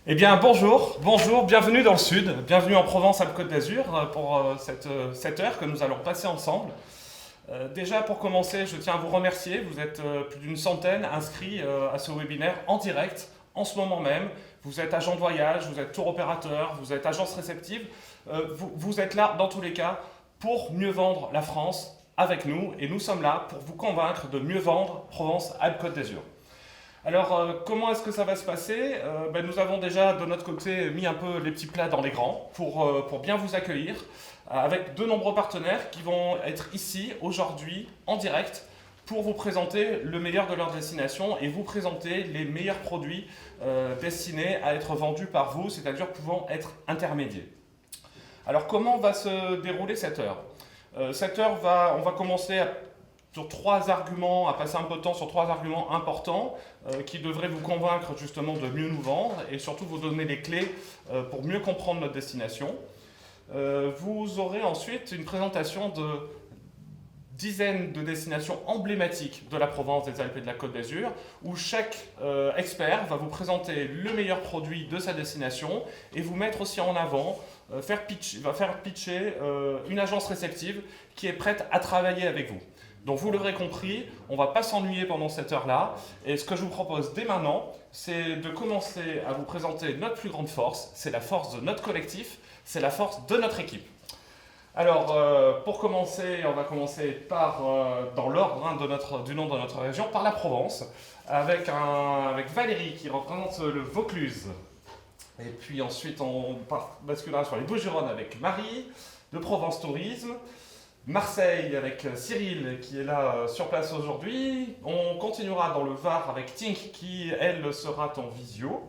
Eh bien bonjour, bienvenue dans le Sud, bienvenue en Provence-Alpes-Côte d'Azur pour cette heure que nous allons passer ensemble. Déjà pour commencer, je tiens à vous remercier, vous êtes plus d'une centaine inscrits à ce webinaire en direct, en ce moment même. Vous êtes agent de voyage, vous êtes tour opérateur, vous êtes agence réceptive, vous êtes là dans tous les cas pour mieux vendre la France avec nous et nous sommes là pour vous convaincre de mieux vendre Provence-Alpes-Côte d'Azur. Alors, comment est-ce que ça va se passer? Nous avons déjà de notre côté mis un peu les petits plats dans les grands pour bien vous accueillir avec de nombreux partenaires qui vont être ici aujourd'hui en direct pour vous présenter le meilleur de leur destination et vous présenter les meilleurs produits destinés à être vendus par vous, c'est-à-dire pouvant être intermédiés. Alors, comment va se dérouler cette heure? Cette heure, on va commencer sur trois arguments, à passer un peu de temps sur trois arguments importants qui devraient vous convaincre justement de mieux nous vendre et surtout vous donner les clés pour mieux comprendre notre destination. Vous aurez ensuite une présentation de dizaines de destinations emblématiques de la Provence, des Alpes et de la Côte d'Azur, où chaque expert va vous présenter le meilleur produit de sa destination et vous mettre aussi en avant, va faire pitcher une agence réceptive qui est prête à travailler avec vous. Donc vous l'aurez compris, on ne va pas s'ennuyer pendant cette heure-là. Et ce que je vous propose dès maintenant, c'est de commencer à vous présenter notre plus grande force. C'est la force de notre collectif, c'est la force de notre équipe. Alors, pour commencer, on va commencer par, dans l'ordre du nom de notre région, par la Provence, avec Valérie qui représente le Vaucluse. Et puis ensuite, on basculera sur les Bouches-du-Rhône avec Marie, de Provence Tourisme. Marseille avec Cyril qui est là sur place aujourd'hui. On continuera dans le Var avec Tink qui, elle, sera en visio.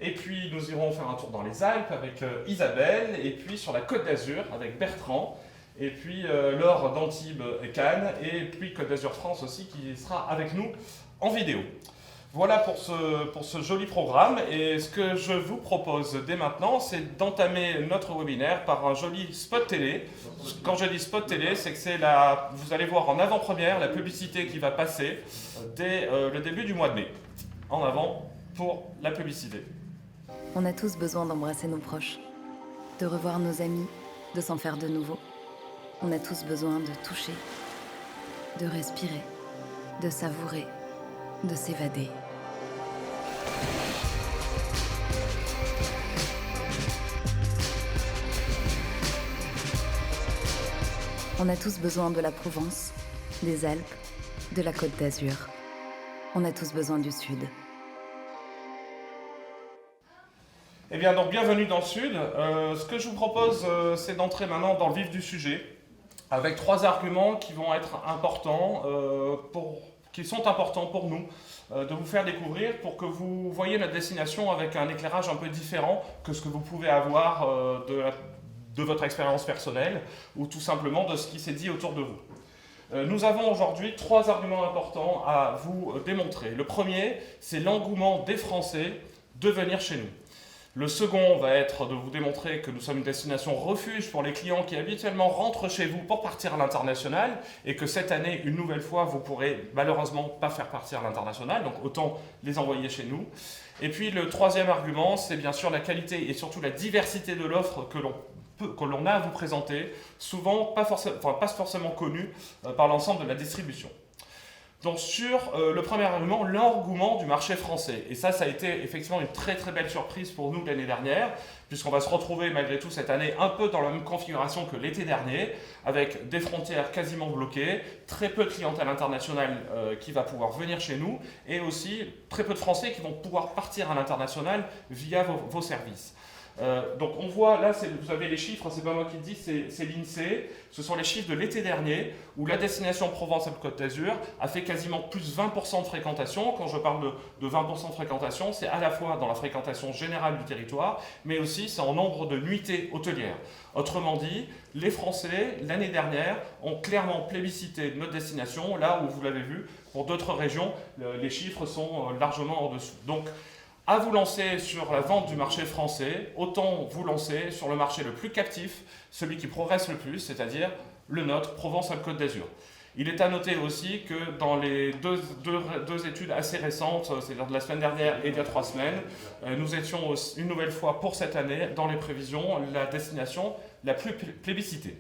Et puis nous irons faire un tour dans les Alpes avec Isabelle. Et puis sur la Côte d'Azur avec Bertrand. Et puis Laure d'Antibes et Cannes. Et puis Côte d'Azur France aussi qui sera avec nous en vidéo. Voilà pour ce joli programme et ce que je vous propose dès maintenant, c'est d'entamer notre webinaire par un joli spot télé. Quand je dis spot télé, c'est que vous allez voir en avant-première la publicité qui va passer dès le début du mois de mai. En avant pour la publicité. On a tous besoin d'embrasser nos proches, de revoir nos amis, de s'en faire de nouveau. On a tous besoin de toucher, de respirer, de savourer, de s'évader. On a tous besoin de la Provence, des Alpes, de la Côte d'Azur. On a tous besoin du Sud. Eh bien, donc bienvenue dans le Sud. Ce que je vous propose, c'est d'entrer maintenant dans le vif du sujet, avec trois arguments qui vont être importants, qui sont importants pour nous, de vous faire découvrir pour que vous voyez notre destination avec un éclairage un peu différent que ce que vous pouvez avoir de votre expérience personnelle ou tout simplement de ce qui s'est dit autour de vous. Nous avons aujourd'hui trois arguments importants à vous démontrer. Le premier, c'est l'engouement des Français de venir chez nous. Le second va être de vous démontrer que nous sommes une destination refuge pour les clients qui habituellement rentrent chez vous pour partir à l'international et que cette année, une nouvelle fois, vous pourrez malheureusement pas faire partir à l'international, donc autant les envoyer chez nous. Et puis le troisième argument, c'est bien sûr la qualité et surtout la diversité de l'offre que l'on a à vous présenter, souvent pas forcément connue par l'ensemble de la distribution. Donc sur le premier argument, l'engouement du marché français. Et ça a été effectivement une très très belle surprise pour nous l'année dernière, puisqu'on va se retrouver malgré tout cette année un peu dans la même configuration que l'été dernier, avec des frontières quasiment bloquées, très peu de clientèle internationale qui va pouvoir venir chez nous, et aussi très peu de Français qui vont pouvoir partir à l'international via vos services. Donc on voit, là vous avez les chiffres, c'est pas moi qui le dis, c'est l'INSEE, ce sont les chiffres de l'été dernier, où la destination Provence-Alpes-Côte d'Azur a fait quasiment plus 20% de fréquentation. Quand je parle de 20% de fréquentation, c'est à la fois dans la fréquentation générale du territoire, mais aussi c'est en nombre de nuitées hôtelières. Autrement dit, les Français, l'année dernière, ont clairement plébiscité notre destination, là où vous l'avez vu, pour d'autres régions, les chiffres sont largement en dessous. Donc, à vous lancer sur la vente du marché français, autant vous lancer sur le marché le plus captif, celui qui progresse le plus, c'est-à-dire le nôtre, Provence-Alpes-Côte d'Azur. Il est à noter aussi que dans les deux études assez récentes, c'est-à-dire de la semaine dernière et d'il y a 3 semaines, nous étions une nouvelle fois pour cette année, dans les prévisions, la destination la plus plébiscitée.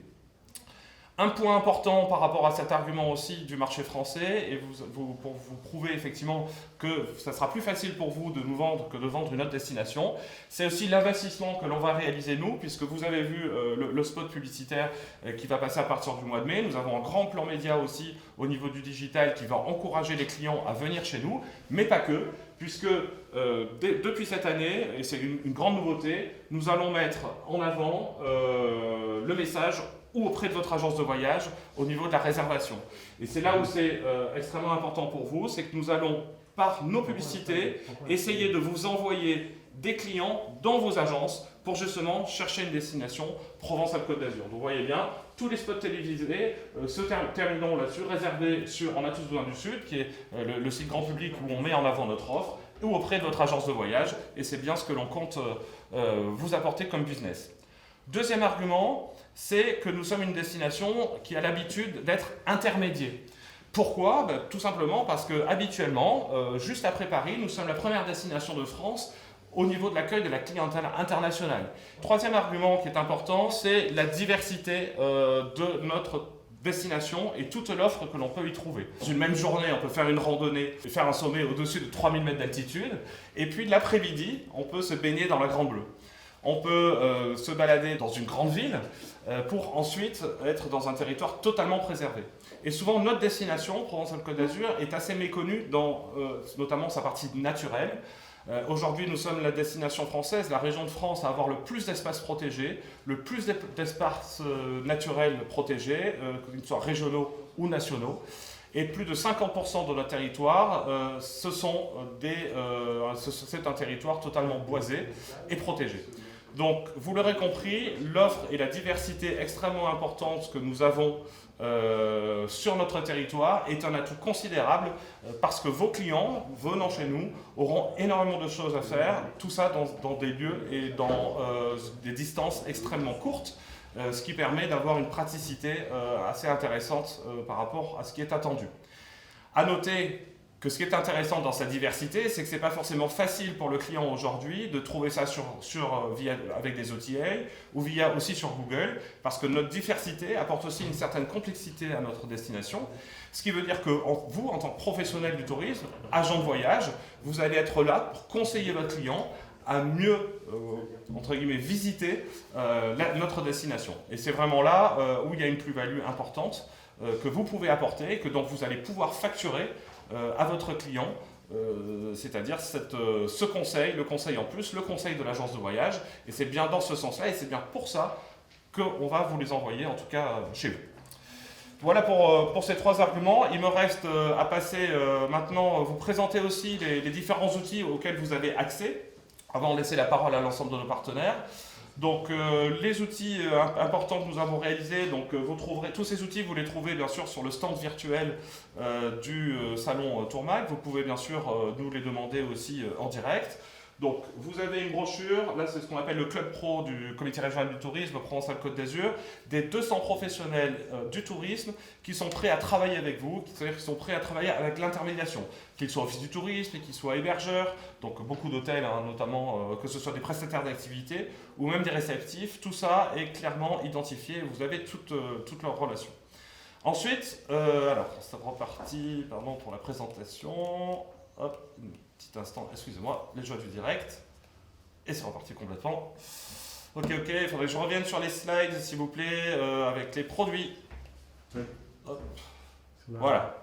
Un point important par rapport à cet argument aussi du marché français, et pour vous prouver effectivement que ça sera plus facile pour vous de nous vendre que de vendre une autre destination, c'est aussi l'investissement que l'on va réaliser nous, puisque vous avez vu le spot publicitaire qui va passer à partir du mois de mai. Nous avons un grand plan média aussi au niveau du digital qui va encourager les clients à venir chez nous, mais pas que, puisque depuis cette année, et c'est une grande nouveauté, nous allons mettre en avant le message ou auprès de votre agence de voyage au niveau de la réservation. Et c'est là où c'est extrêmement important pour vous, c'est que nous allons, par nos publicités, essayer de vous envoyer des clients dans vos agences pour justement chercher une destination Provence-Alpes-Côte d'Azur. Vous voyez bien, tous les spots télévisés se termineront là-dessus, réservés sur On a tous besoin du Sud, qui est le site grand public où on met en avant notre offre, ou auprès de votre agence de voyage, et c'est bien ce que l'on compte vous apporter comme business. Deuxième argument, c'est que nous sommes une destination qui a l'habitude d'être intermédiaire. Pourquoi ? Tout simplement parce que habituellement, juste après Paris, nous sommes la première destination de France au niveau de l'accueil de la clientèle internationale. Troisième argument qui est important, c'est la diversité de notre destination et toute l'offre que l'on peut y trouver. Dans une même journée, on peut faire une randonnée et faire un sommet au-dessus de 3000 mètres d'altitude, et puis l'après-midi, on peut se baigner dans la Grande Bleue. On peut se balader dans une grande ville pour ensuite être dans un territoire totalement préservé. Et souvent, notre destination, Provence-Alpes-Côte d'Azur, est assez méconnue dans notamment sa partie naturelle. Aujourd'hui, nous sommes la destination française, la région de France à avoir le plus d'espaces protégés, le plus d'espaces naturels protégés, qu'ils soient régionaux ou nationaux. Et plus de 50% de notre territoire, c'est un territoire totalement boisé et protégé. Donc, vous l'aurez compris, l'offre et la diversité extrêmement importante que nous avons sur notre territoire est un atout considérable parce que vos clients, venant chez nous, auront énormément de choses à faire, tout ça dans des lieux et dans des distances extrêmement courtes, ce qui permet d'avoir une praticité assez intéressante par rapport à ce qui est attendu. À noter que ce qui est intéressant dans sa diversité, c'est que ce n'est pas forcément facile pour le client aujourd'hui de trouver ça avec des OTA ou aussi sur Google, parce que notre diversité apporte aussi une certaine complexité à notre destination, ce qui veut dire que vous, en tant que professionnel du tourisme, agent de voyage, vous allez être là pour conseiller votre client à mieux, entre guillemets, visiter notre destination. Et c'est vraiment là où il y a une plus-value importante que vous pouvez apporter, que donc vous allez pouvoir facturer à votre client, c'est-à-dire ce conseil, le conseil en plus, le conseil de l'agence de voyage, et c'est bien dans ce sens-là, et c'est bien pour ça qu'on va vous les envoyer, en tout cas chez vous. Voilà pour ces 3 arguments. Il me reste à passer maintenant, vous présenter aussi les différents outils auxquels vous avez accès, avant de laisser la parole à l'ensemble de nos partenaires. Donc les outils importants que nous avons réalisés, donc vous trouverez tous ces outils, vous les trouvez bien sûr sur le stand virtuel du salon Tourmag. Vous pouvez bien sûr nous les demander aussi en direct. Donc vous avez une brochure, là c'est ce qu'on appelle le club pro du comité régional du tourisme Provence-Alpes-Côte d'Azur, des 200 professionnels du tourisme qui sont prêts à travailler avec vous, c'est-à-dire qui sont prêts à travailler avec l'intermédiation, qu'ils soient office du tourisme, qu'ils soient hébergeurs, donc beaucoup d'hôtels, notamment que ce soit des prestataires d'activités ou même des réceptifs, tout ça est clairement identifié, vous avez toutes leurs relations. Ensuite, alors c'est reparti, pardon pour la présentation, hop, petit instant, excusez-moi, les joies du direct, et c'est reparti complètement. Ok, il faudrait que je revienne sur les slides, s'il vous plaît, avec les produits. Hop. Voilà.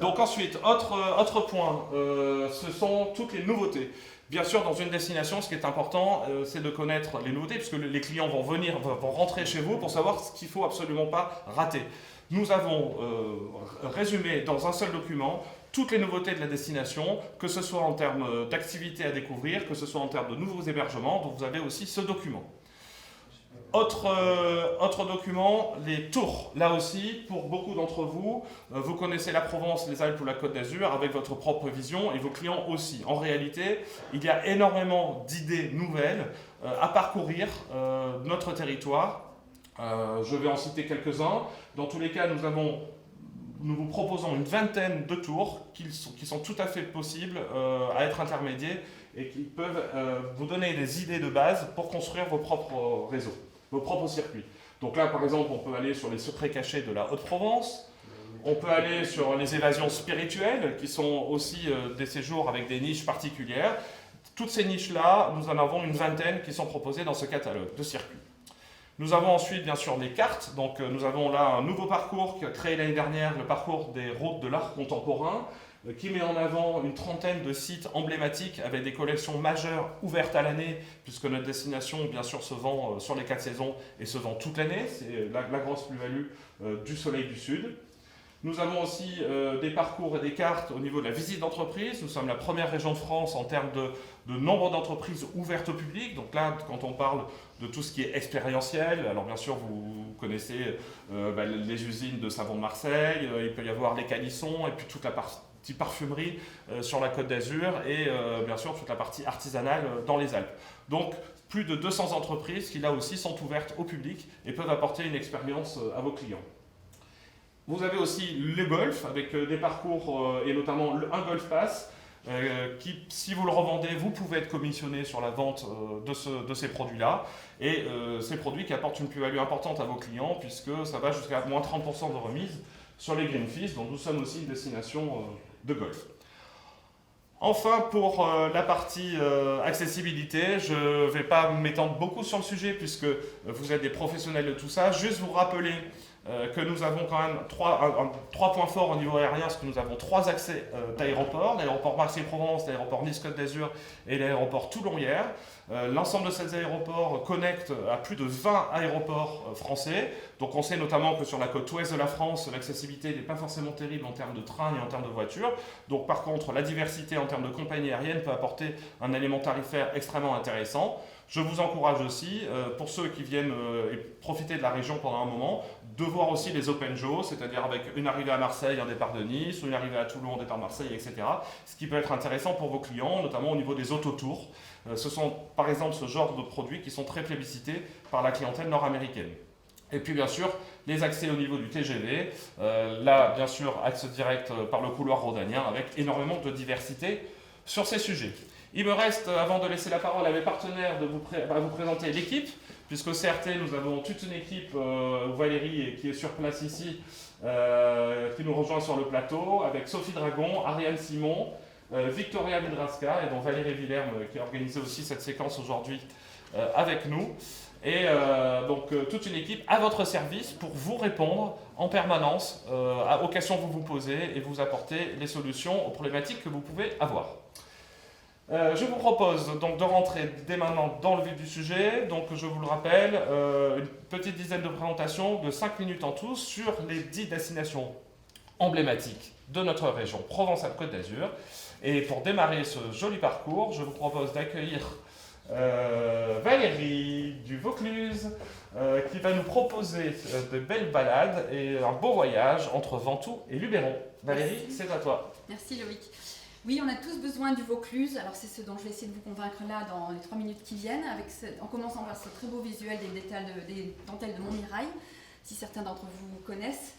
Donc ensuite, autre point, ce sont toutes les nouveautés. Bien sûr, dans une destination, ce qui est important, c'est de connaître les nouveautés, puisque les clients vont vont rentrer chez vous pour savoir ce qu'il ne faut absolument pas rater. Nous avons résumé dans un seul document toutes les nouveautés de la destination, que ce soit en termes d'activités à découvrir, que ce soit en termes de nouveaux hébergements, donc vous avez aussi ce document. Autre document, les tours. Là aussi, pour beaucoup d'entre vous, vous connaissez la Provence, les Alpes ou la Côte d'Azur avec votre propre vision et vos clients aussi. En réalité, il y a énormément d'idées nouvelles à parcourir notre territoire. Je vais en citer quelques-uns. Dans tous les cas, nous vous proposons une vingtaine de tours qui sont tout à fait possibles à être intermédiés et qui peuvent vous donner des idées de base pour construire vos propres réseaux, vos propres circuits. Donc là, par exemple, on peut aller sur les secrets cachés de la Haute-Provence, on peut aller sur les évasions spirituelles, qui sont aussi des séjours avec des niches particulières. Toutes ces niches-là, nous en avons une vingtaine qui sont proposées dans ce catalogue de circuits. Nous avons ensuite, bien sûr, les cartes. Donc, nous avons là un nouveau parcours qui a créé l'année dernière, le parcours des routes de l'art contemporain, qui met en avant une trentaine de sites emblématiques avec des collections majeures ouvertes à l'année, puisque notre destination, bien sûr, se vend sur les 4 saisons et se vend toute l'année. C'est la grosse plus-value du Soleil du Sud. Nous avons aussi des parcours et des cartes au niveau de la visite d'entreprise. Nous sommes la première région de France en termes de nombre d'entreprises ouvertes au public. Donc là, quand on parle de tout ce qui est expérientiel, alors bien sûr, vous connaissez les usines de savon de Marseille, il peut y avoir les calissons et puis toute la partie parfumerie sur la Côte d'Azur et bien sûr toute la partie artisanale dans les Alpes. Donc plus de 200 entreprises qui là aussi sont ouvertes au public et peuvent apporter une expérience à vos clients. Vous avez aussi le golf avec des parcours et notamment un Golf Pass qui, si vous le revendez, vous pouvez être commissionné sur la vente de ces produits-là. Et ces produits qui apportent une plus-value importante à vos clients puisque ça va jusqu'à moins 30% de remise sur les green fees, dont nous sommes aussi une destination de golf. Enfin, pour la partie accessibilité, je ne vais pas m'étendre beaucoup sur le sujet puisque vous êtes des professionnels de tout ça. Juste vous rappeler que nous avons quand même trois points forts au niveau aérien, parce que nous avons 3 accès d'aéroports, l'aéroport Marseille-Provence, l'aéroport Nice-Côte d'Azur et l'aéroport Toulon-Hyères. L'ensemble de ces aéroports connectent à plus de 20 aéroports français. Donc on sait notamment que sur la côte ouest de la France, l'accessibilité n'est pas forcément terrible en termes de train et en termes de voitures. Donc par contre, la diversité en termes de compagnies aériennes peut apporter un élément tarifaire extrêmement intéressant. Je vous encourage aussi, pour ceux qui viennent profiter de la région pendant un moment, de voir aussi les Open Jaws, c'est-à-dire avec une arrivée à Marseille, un départ de Nice, ou une arrivée à Toulon, un départ de Marseille, etc. Ce qui peut être intéressant pour vos clients, notamment au niveau des autotours. Ce sont par exemple ce genre de produits qui sont très plébiscités par la clientèle nord-américaine. Et puis bien sûr, les accès au niveau du TGV, là bien sûr, axe direct par le couloir rhodanien, avec énormément de diversité sur ces sujets. Il me reste, avant de laisser la parole à mes partenaires, de vous présenter l'équipe, puisqu'au CRT, nous avons toute une équipe, Valérie qui est sur place ici, qui nous rejoint sur le plateau, avec Sophie Dragon, Ariane Simon, Victoria Vidraska, et donc Valérie Villerme, qui a organisé aussi cette séquence aujourd'hui avec nous. Et donc toute une équipe à votre service pour vous répondre en permanence aux questions que vous vous posez et vous apporter les solutions aux problématiques que vous pouvez avoir. Je vous propose donc de rentrer dès maintenant dans le vif du sujet. Donc je vous le rappelle, une petite dizaine de présentations de 5 minutes en tout sur les 10 destinations emblématiques de notre région Provence-Alpes-Côte d'Azur. Et pour démarrer ce joli parcours, je vous propose d'accueillir Valérie du Vaucluse qui va nous proposer de belles balades et un beau voyage entre Ventoux et Luberon. Valérie, c'est à toi. Merci Loïc. Oui, on a tous besoin du Vaucluse, alors c'est ce dont je vais essayer de vous convaincre là dans les 3 minutes qui viennent, en commençant par ce très beau visuel des dentelles de Montmirail, si certains d'entre vous connaissent.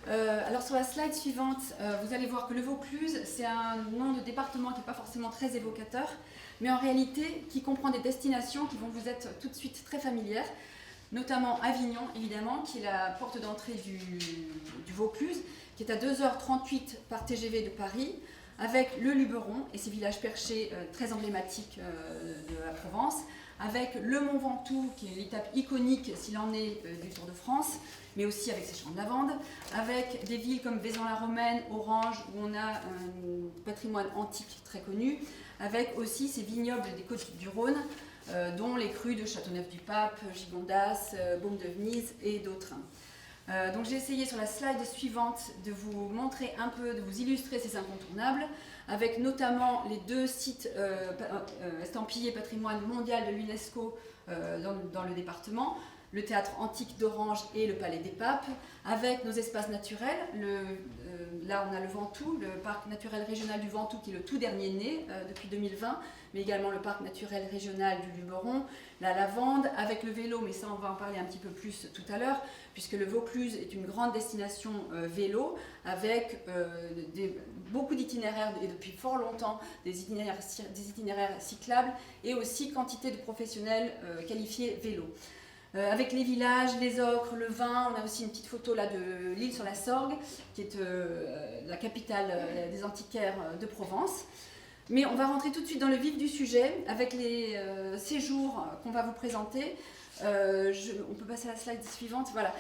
Alors sur la slide suivante, vous allez voir que le Vaucluse, c'est un nom de département qui n'est pas forcément très évocateur, mais en réalité qui comprend des destinations qui vont vous être tout de suite très familières, notamment Avignon évidemment, qui est la porte d'entrée du Vaucluse, qui est à 2h38 par TGV de Paris, avec le Luberon et ses villages perchés très emblématiques de la Provence, avec le Mont Ventoux, qui est l'étape iconique, s'il en est, du Tour de France, mais aussi avec ses champs de lavande, avec des villes comme Vaison-la-Romaine, Orange, où on a un patrimoine antique très connu, avec aussi ces vignobles des côtes du Rhône, dont les crus de Châteauneuf-du-Pape, Gigondas, Baume de Venise et d'autres. Donc j'ai essayé sur la slide suivante de vous montrer un peu, de vous illustrer ces incontournables, avec notamment les 2 sites estampillés patrimoine mondial de l'UNESCO dans le département, le théâtre antique d'Orange et le palais des Papes, avec nos espaces naturels. Là, on a le Ventoux, le parc naturel régional du Ventoux, qui est le tout dernier né depuis 2020, mais également le parc naturel régional du Luberon, la Lavande, avec le vélo, mais ça, on va en parler un petit peu plus tout à l'heure, puisque le Vaucluse est une grande destination vélo, avec beaucoup d'itinéraires, et depuis fort longtemps, des itinéraires cyclables, et aussi quantité de professionnels qualifiés vélo. Avec les villages, les ocres, le vin, on a aussi une petite photo là de l'île sur la Sorgue, qui est la capitale des antiquaires de Provence. Mais on va rentrer tout de suite dans le vif du sujet, avec les séjours qu'on va vous présenter. On peut passer à la slide suivante. Voilà.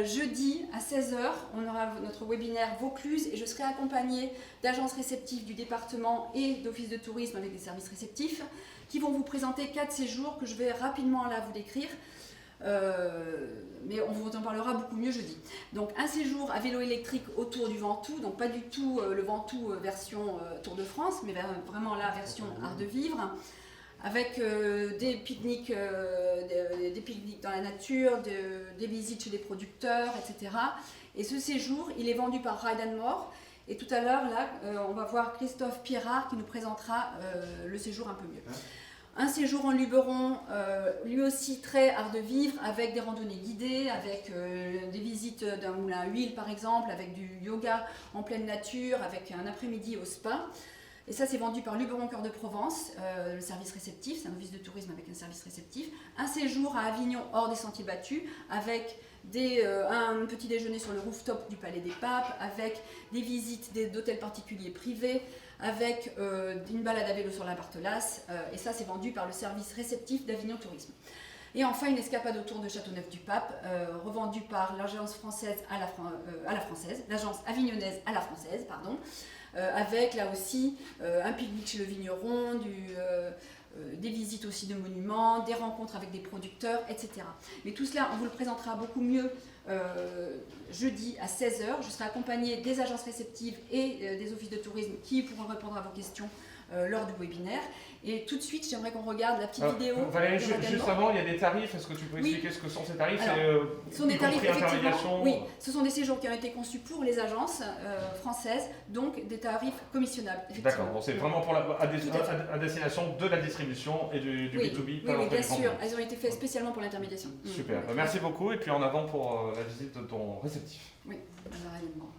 Jeudi à 16h, on aura notre webinaire Vaucluse et je serai accompagnée d'agences réceptives du département et d'offices de tourisme avec des services réceptifs qui vont vous présenter 4 séjours que je vais rapidement là vous décrire. Mais on vous en parlera beaucoup mieux jeudi. Donc un séjour à vélo électrique autour du Ventoux, donc pas du tout le Ventoux version Tour de France, mais vraiment la version art de vivre, avec des pique-niques dans la nature, des visites chez des producteurs, etc. Et ce séjour, il est vendu par Ride & More. Et tout à l'heure, là, on va voir Christophe Pierrard qui nous présentera le séjour un peu mieux. Un séjour en Luberon, lui aussi très art de vivre, avec des randonnées guidées, avec des visites d'un moulin à huile par exemple, avec du yoga en pleine nature, avec un après-midi au spa. Et ça, c'est vendu par Luberon Cœur de Provence, le service réceptif, c'est un office de tourisme avec un service réceptif. Un séjour à Avignon hors des sentiers battus, avec un petit déjeuner sur le rooftop du Palais des Papes, avec des visites d'hôtels particuliers privés, avec une balade à vélo sur la Barthelasse, et ça c'est vendu par le service réceptif d'Avignon Tourisme. Et enfin une escapade autour de Châteauneuf-du-Pape, revendue par l'agence française à la française, l'agence avignonnaise à la française, pardon, avec là aussi un pique-nique chez le vigneron, des visites aussi de monuments, des rencontres avec des producteurs, etc. Mais tout cela, on vous le présentera beaucoup mieux jeudi à 16h. Je serai accompagnée des agences réceptives et des offices de tourisme qui pourront répondre à vos questions lors du webinaire. Et tout de suite, j'aimerais qu'on regarde la petite vidéo. Valérie, juste avant, il y a des tarifs. Est-ce que tu peux expliquer ce que sont ces tarifs? Ce sont des tarifs, effectivement. Oui, ce sont des séjours qui ont été conçus pour les agences françaises, donc des tarifs commissionnables. D'accord, bon, c'est vraiment pour à destination de la distribution et du B2B. Oui, bien sûr, elles ont été faites spécialement pour l'intermédiation. Super, merci beaucoup. Et puis en avant pour la visite de ton réceptif. Oui, réellement.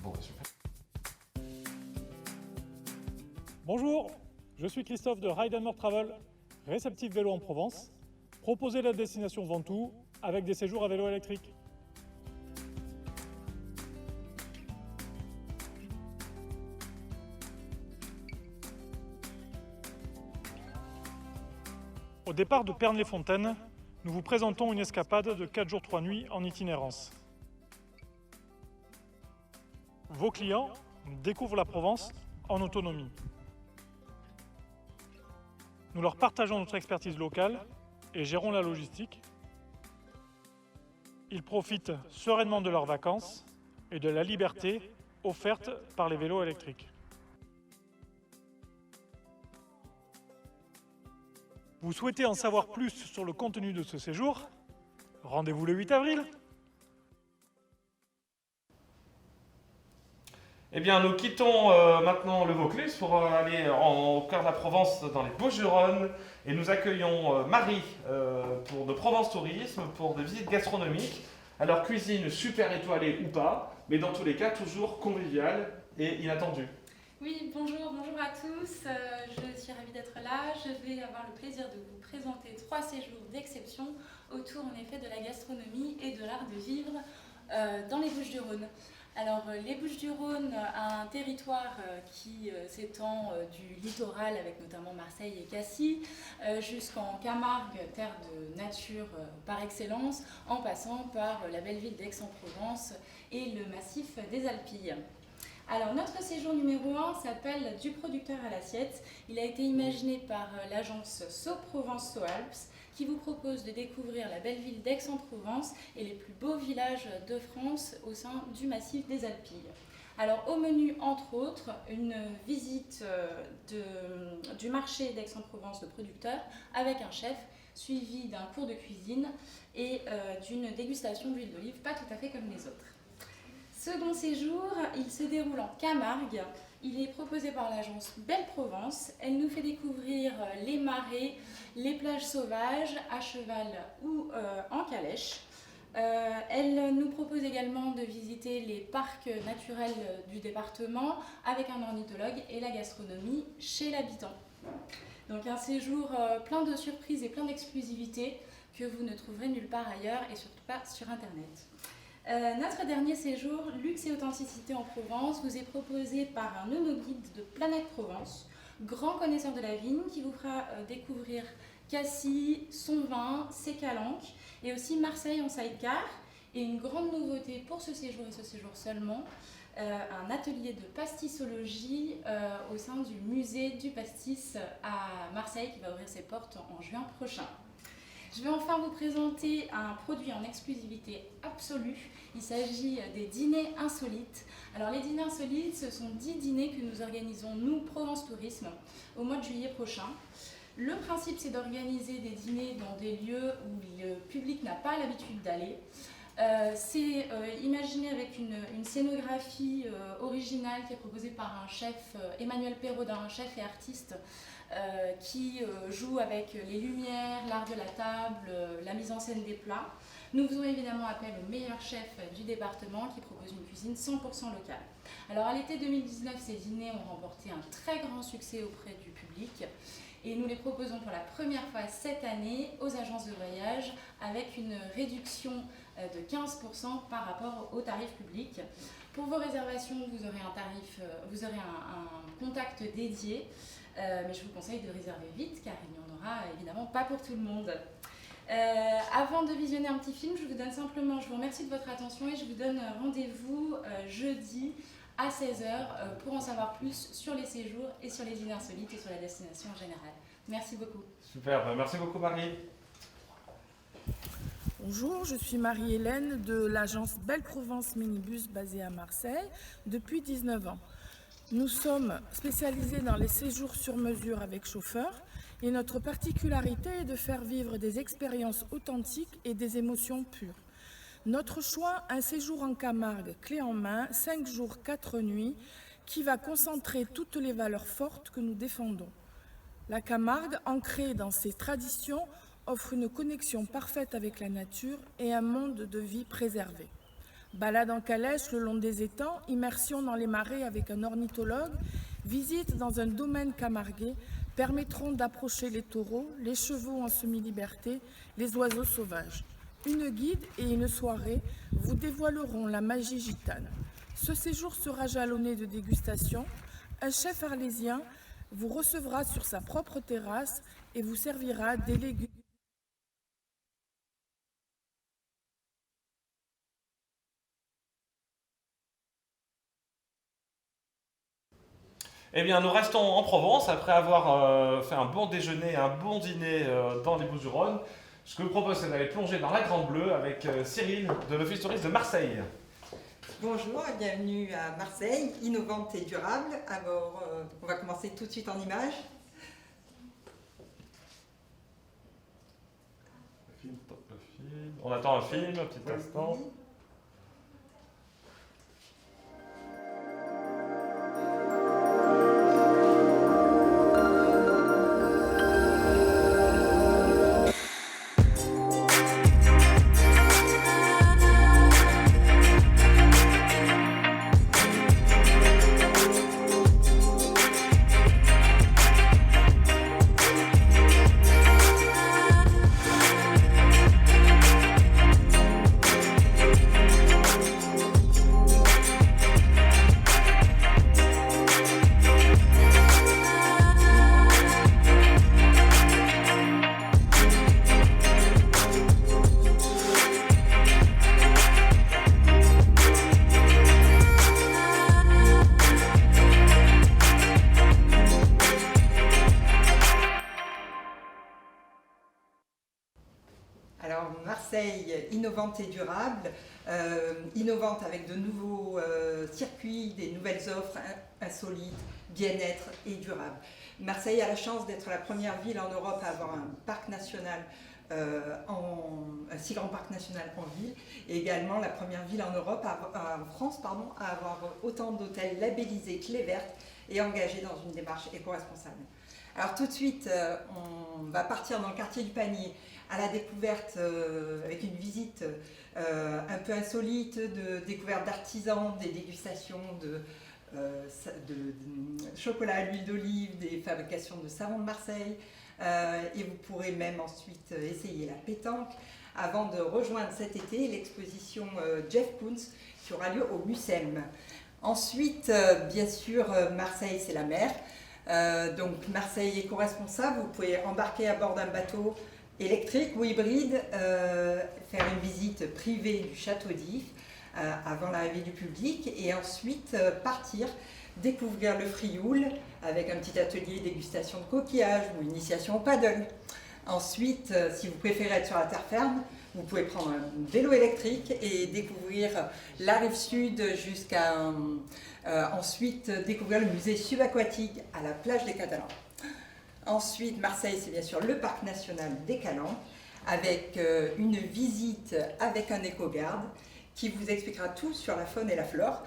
Bon, super. Bonjour, je suis Christophe de Ride & More Travel, réceptif vélo en Provence. Proposez la destination Ventoux avec des séjours à vélo électrique. Au départ de Pernes-les-Fontaines, nous vous présentons une escapade de 4 jours 3 nuits en itinérance. Vos clients découvrent la Provence en autonomie. Nous leur partageons notre expertise locale et gérons la logistique. Ils profitent sereinement de leurs vacances et de la liberté offerte par les vélos électriques. Vous souhaitez en savoir plus sur le contenu de ce séjour? Rendez-vous le 8 avril. Eh bien, nous quittons maintenant le Vaucluse pour aller au cœur de la Provence, dans les Bouches-du-Rhône. Et nous accueillons Marie de Provence Tourisme pour des visites gastronomiques. Alors, cuisine super étoilée ou pas, mais dans tous les cas, toujours conviviale et inattendue. Oui, bonjour à tous. Je suis ravie d'être là. Je vais avoir le plaisir de vous présenter 3 séjours d'exception autour en effet de la gastronomie et de l'art de vivre dans les Bouches-du-Rhône. Alors, les Bouches-du-Rhône a un territoire qui s'étend du littoral, avec notamment Marseille et Cassis, jusqu'en Camargue, terre de nature par excellence, en passant par la belle ville d'Aix-en-Provence et le massif des Alpilles. Alors, notre séjour numéro 1 s'appelle Du producteur à l'assiette. Il a été imaginé par l'agence Provence-Alpes, qui vous propose de découvrir la belle ville d'Aix-en-Provence et les plus beaux villages de France au sein du massif des Alpilles. Alors, au menu, entre autres, une visite du marché d'Aix-en-Provence de producteurs avec un chef, suivi d'un cours de cuisine et d'une dégustation d'huile d'olive, pas tout à fait comme les autres. Second séjour, il se déroule en Camargue. Il est proposé par l'agence Belle Provence. Elle nous fait découvrir les marais, les plages sauvages, à cheval ou en calèche. Elle nous propose également de visiter les parcs naturels du département avec un ornithologue et la gastronomie chez l'habitant. Donc un séjour plein de surprises et plein d'exclusivités que vous ne trouverez nulle part ailleurs et surtout pas sur Internet. Notre dernier séjour, Luxe et authenticité en Provence, vous est proposé par un onoguide de Planète Provence, grand connaisseur de la vigne, qui vous fera découvrir Cassis, son vin, ses calanques, et aussi Marseille en sidecar. Et une grande nouveauté pour ce séjour et ce séjour seulement, un atelier de pastissologie au sein du musée du pastis à Marseille qui va ouvrir ses portes en juin prochain. Je vais enfin vous présenter un produit en exclusivité absolue. Il s'agit des dîners insolites. Alors les dîners insolites, ce sont 10 dîners que nous organisons, nous, Provence Tourisme, au mois de juillet prochain. Le principe, c'est d'organiser des dîners dans des lieux où le public n'a pas l'habitude d'aller. C'est imaginé avec une scénographie originale qui est proposée par un chef, Emmanuel Perraudin, un chef et artiste, qui joue avec les lumières, l'art de la table, la mise en scène des plats. Nous faisons évidemment appel au meilleur chef du département qui propose une cuisine 100% locale. Alors à l'été 2019, ces dîners ont remporté un très grand succès auprès du public et nous les proposons pour la première fois cette année aux agences de voyage avec une réduction de 15% par rapport au tarif public. Pour vos réservations, vous aurez un contact dédié. Mais je vous conseille de réserver vite car il n'y en aura évidemment pas pour tout le monde. Avant de visionner un petit film, je vous remercie de votre attention et je vous donne rendez-vous jeudi à 16h pour en savoir plus sur les séjours et sur les dîners insolites et sur la destination en général. Merci beaucoup. Super, merci beaucoup Marie. Bonjour, je suis Marie-Hélène de l'agence Belle Provence Minibus basée à Marseille depuis 19 ans. Nous sommes spécialisés dans les séjours sur mesure avec chauffeur et notre particularité est de faire vivre des expériences authentiques et des émotions pures. Notre choix, un séjour en Camargue, clé en main, 5 jours, 4 nuits, qui va concentrer toutes les valeurs fortes que nous défendons. La Camargue, ancrée dans ses traditions, offre une connexion parfaite avec la nature et un monde de vie préservé. Balade en calèche le long des étangs, immersion dans les marais avec un ornithologue, visite dans un domaine camarguais permettront d'approcher les taureaux, les chevaux en semi-liberté, les oiseaux sauvages. Une guide et une soirée vous dévoileront la magie gitane. Ce séjour sera jalonné de dégustations. Un chef arlésien vous recevra sur sa propre terrasse et vous servira des légumes. Eh bien, nous restons en Provence après avoir fait un bon déjeuner et un bon dîner dans les Bouches-du-Rhône. Ce que je vous propose, c'est d'aller plonger dans la Grande Bleue avec Cyril de l'Office Touriste de Marseille. Bonjour et bienvenue à Marseille, innovante et durable. Alors, on va commencer tout de suite en images. On attend un film, un petit instant. innovante et durable, innovante avec de nouveaux circuits, des nouvelles offres insolites, bien-être et durable. Marseille a la chance d'être la première ville en Europe à avoir un parc national, un si grand parc national en ville, et également la première ville en Europe, en France, à avoir autant d'hôtels labellisés Clé Verte et engagés dans une démarche éco-responsable. Alors tout de suite, on va partir dans le quartier du Panier à la découverte avec une visite un peu insolite, de découverte d'artisans, des dégustations de chocolat à l'huile d'olive, des fabrications de savon de Marseille, et vous pourrez même ensuite essayer la pétanque avant de rejoindre cet été l'exposition Jeff Koons qui aura lieu au MUSEM. Ensuite, bien sûr, Marseille c'est la mer, donc Marseille éco-responsable, vous pouvez embarquer à bord d'un bateau électrique ou hybride, faire une visite privée du château d'If avant l'arrivée du public et ensuite partir découvrir le Frioul avec un petit atelier dégustation de coquillages ou initiation au paddle. Ensuite, si vous préférez être sur la terre ferme, vous pouvez prendre un vélo électrique et découvrir la rive sud jusqu'à ensuite découvrir le musée subaquatique à la plage des Catalans. Ensuite, Marseille, c'est bien sûr le parc national des Calanques avec une visite avec un éco-garde qui vous expliquera tout sur la faune et la flore,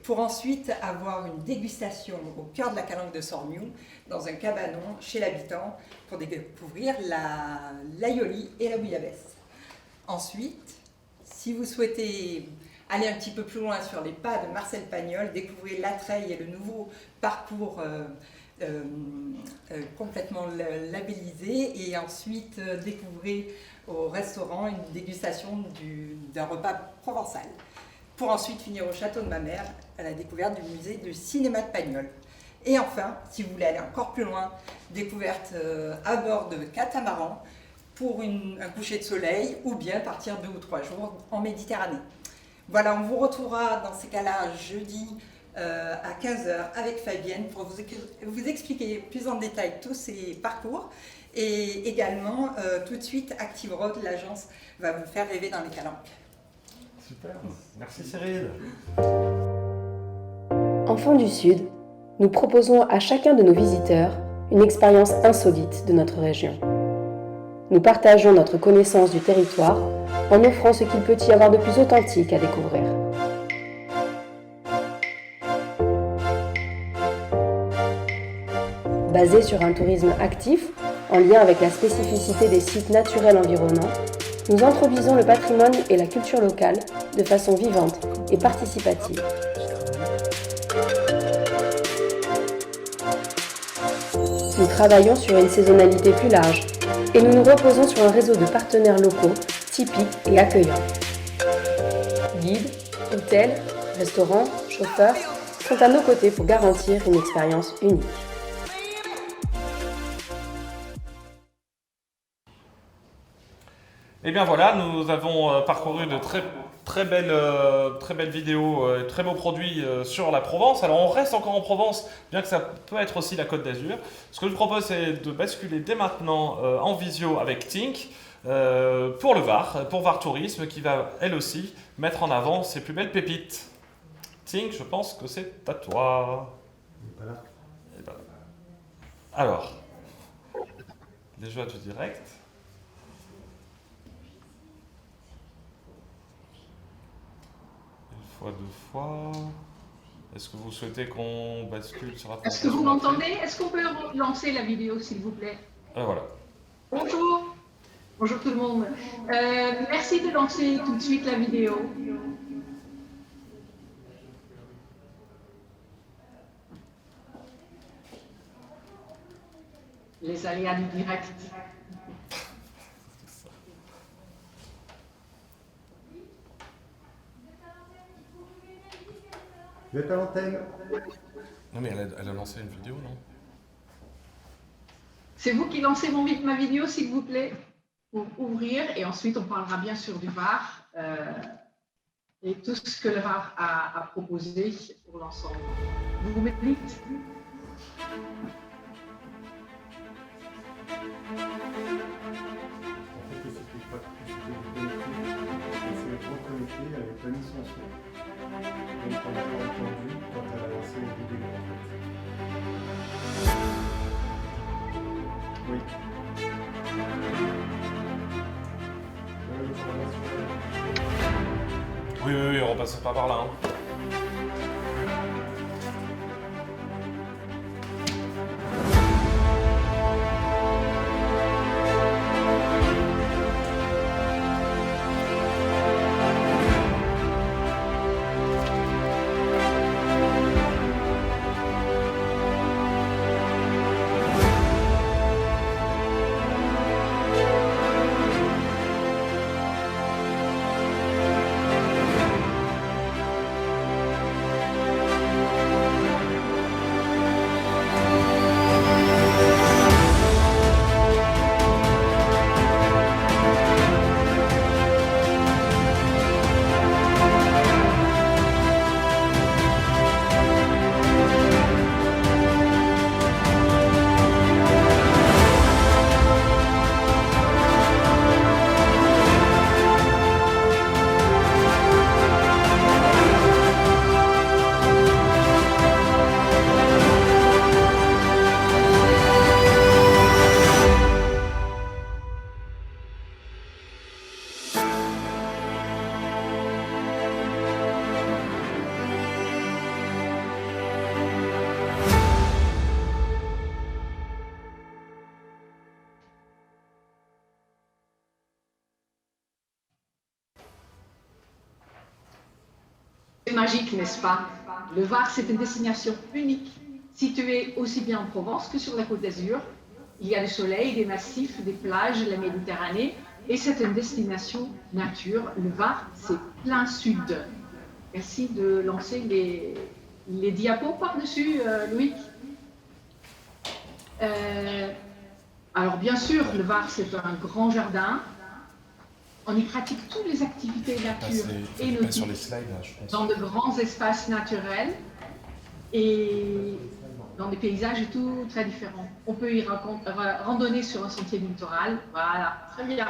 pour ensuite avoir une dégustation au cœur de la Calanque de Sormiou, dans un cabanon chez l'habitant, pour découvrir l'aïoli et la bouillabaisse. Ensuite, si vous souhaitez aller un petit peu plus loin sur les pas de Marcel Pagnol, découvrir l'attrait et le nouveau parcours complètement labellisé, et ensuite découvrir au restaurant une dégustation d'un repas provençal, pour ensuite finir au château de ma mère à la découverte du musée du cinéma de Pagnol. Et enfin, si vous voulez aller encore plus loin, découverte à bord de catamaran pour un coucher de soleil ou bien partir 2 ou 3 jours en Méditerranée. Voilà, on vous retrouvera dans ces cas-là jeudi à 15h avec Fabienne pour vous expliquer plus en détail tous ces parcours. Et également, tout de suite, Active Road, l'agence, va vous faire rêver dans les Calanques. Super, merci Cyril. Enfants du Sud, nous proposons à chacun de nos visiteurs une expérience insolite de notre région. Nous partageons notre connaissance du territoire en offrant ce qu'il peut y avoir de plus authentique à découvrir. Basé sur un tourisme actif, en lien avec la spécificité des sites naturels environnants, nous introduisons le patrimoine et la culture locale de façon vivante et participative. Nous travaillons sur une saisonnalité plus large et nous nous reposons sur un réseau de partenaires locaux typiques et accueillants. Guides, hôtels, restaurants, chauffeurs sont à nos côtés pour garantir une expérience unique. Et bien voilà, nous avons parcouru de très belles vidéos, très beaux produits sur la Provence. Alors on reste encore en Provence, bien que ça peut être aussi la Côte d'Azur. Ce que je vous propose, c'est de basculer dès maintenant en visio avec Tink pour le Var, pour Var Tourisme, qui va elle aussi mettre en avant ses plus belles pépites. Tink, je pense que c'est à toi. Voilà. Et ben, alors, les joies du direct. Deux fois. Est-ce que vous souhaitez qu'on bascule sur la Est-ce que vous m'entendez? Est-ce qu'on peut lancer la vidéo, s'il vous plaît? Voilà. Bonjour. Bonjour tout le monde. Merci de lancer tout de suite la vidéo. Les aléas du direct. Vous êtes à l'antenne. Non mais elle a lancé une vidéo, non? C'est vous qui lancez ma vidéo, s'il vous plaît, pour ouvrir, et ensuite on parlera bien sûr du Var et tout ce que le Var a proposé pour l'ensemble. Vous me dites? bloqué avec pas mis son son. Donc on n'a pas entendu quand elle a lancé le vidéo en fait. Oui. Oui, on repasse pas par là. Hein. C'est magique, n'est-ce pas? Le Var, c'est une destination unique, située aussi bien en Provence que sur la Côte d'Azur. Il y a du soleil, des massifs, des plages, la Méditerranée, et c'est une destination nature. Le Var, c'est plein sud. Merci de lancer les diapos par-dessus, Loïc. Alors bien sûr, le Var, c'est un grand jardin. On y pratique toutes les activités nature et nautiques sur les slides, là, je pense. Dans de grands espaces naturels et dans des paysages et tout très différents. On peut y randonner sur un sentier du littoral, voilà, très bien.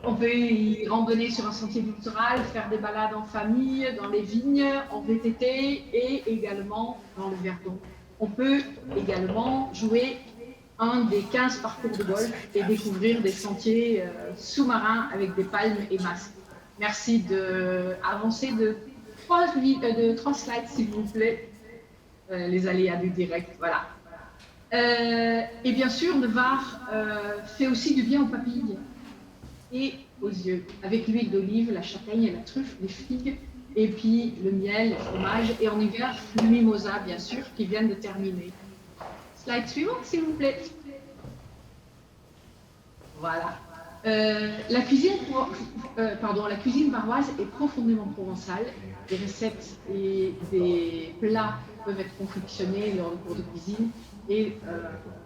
On peut y randonner sur un sentier du littoral, faire des balades en famille, dans les vignes, en VTT et également dans le Verdon. On peut également jouer un des 15 parcours de golf et découvrir des sentiers sous-marins avec des palmes et masques. Merci d'avancer de 3 slides, s'il vous plaît. Les aléas du direct, voilà. Et bien sûr, le Var fait aussi du bien aux papilles et aux yeux, avec l'huile d'olive, la châtaigne, la truffe, les figues, et puis le miel, le fromage, et en hiver, le mimosa, bien sûr, qui vient de terminer. Slide suivante, s'il vous plaît. Voilà. La cuisine varoise est profondément provençale. Des recettes et des plats peuvent être confectionnés lors de cours de cuisine et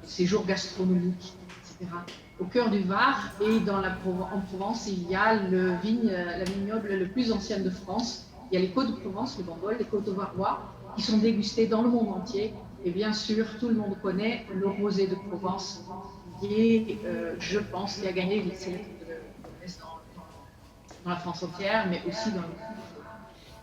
séjours gastronomiques, etc. Au cœur du Var et en Provence, il y a la vignoble le plus ancienne de France. Il y a les Côtes de Provence, le Bandol, les Côtes Varois, qui sont dégustés dans le monde entier. Et bien sûr, tout le monde connaît le rosé de Provence, qui est, je pense, qui a gagné les sélections dans la France entière, mais aussi dans le monde.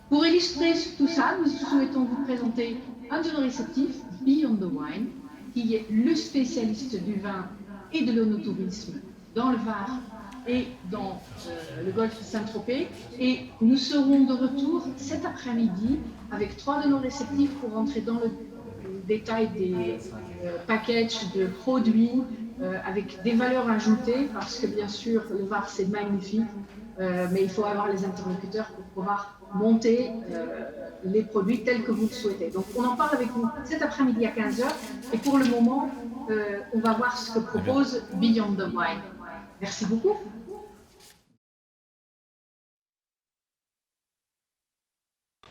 Pour illustrer tout ça, nous souhaitons vous présenter un de nos réceptifs, Beyond the Wine, qui est le spécialiste du vin et de l'onotourisme dans le Var et dans le golfe Saint-Tropez. Et nous serons de retour cet après-midi avec 3 de nos réceptifs pour rentrer dans le détail des packages de produits avec des valeurs ajoutées, parce que bien sûr le Var c'est magnifique, mais il faut avoir les interlocuteurs pour pouvoir monter les produits tels que vous le souhaitez. Donc on en parle avec vous cet après-midi à 15h, et pour le moment on va voir ce que propose Beyond the Wine. Merci beaucoup.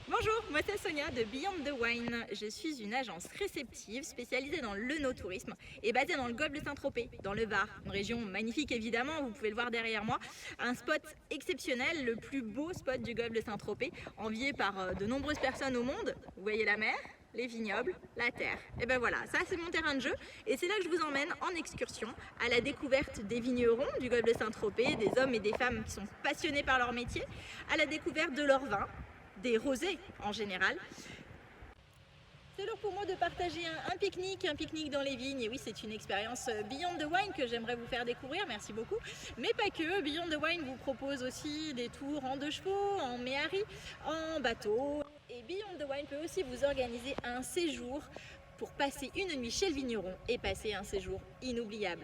Bonjour, moi c'est Sonia de Beyond the Wine. Je suis une agence réceptive spécialisée dans l'œnotourisme et basée dans le golfe de Saint-Tropez, dans le Var. Une région magnifique évidemment, vous pouvez le voir derrière moi. Un spot exceptionnel, le plus beau spot du golfe de Saint-Tropez, envié par de nombreuses personnes au monde. Vous voyez la mer, les vignobles, la terre. Et ben voilà, ça c'est mon terrain de jeu et c'est là que je vous emmène en excursion à la découverte des vignerons du golfe de Saint-Tropez, des hommes et des femmes qui sont passionnés par leur métier, à la découverte de leurs vins, des rosés en général. C'est l'heure pour moi de partager un pique-nique dans les vignes. Et oui, c'est une expérience Beyond the Wine que j'aimerais vous faire découvrir, merci beaucoup. Mais pas que, Beyond the Wine vous propose aussi des tours en 2 chevaux, en méhari, en bateau. Et Beyond the Wine peut aussi vous organiser un séjour pour passer une nuit chez le vigneron et passer un séjour inoubliable.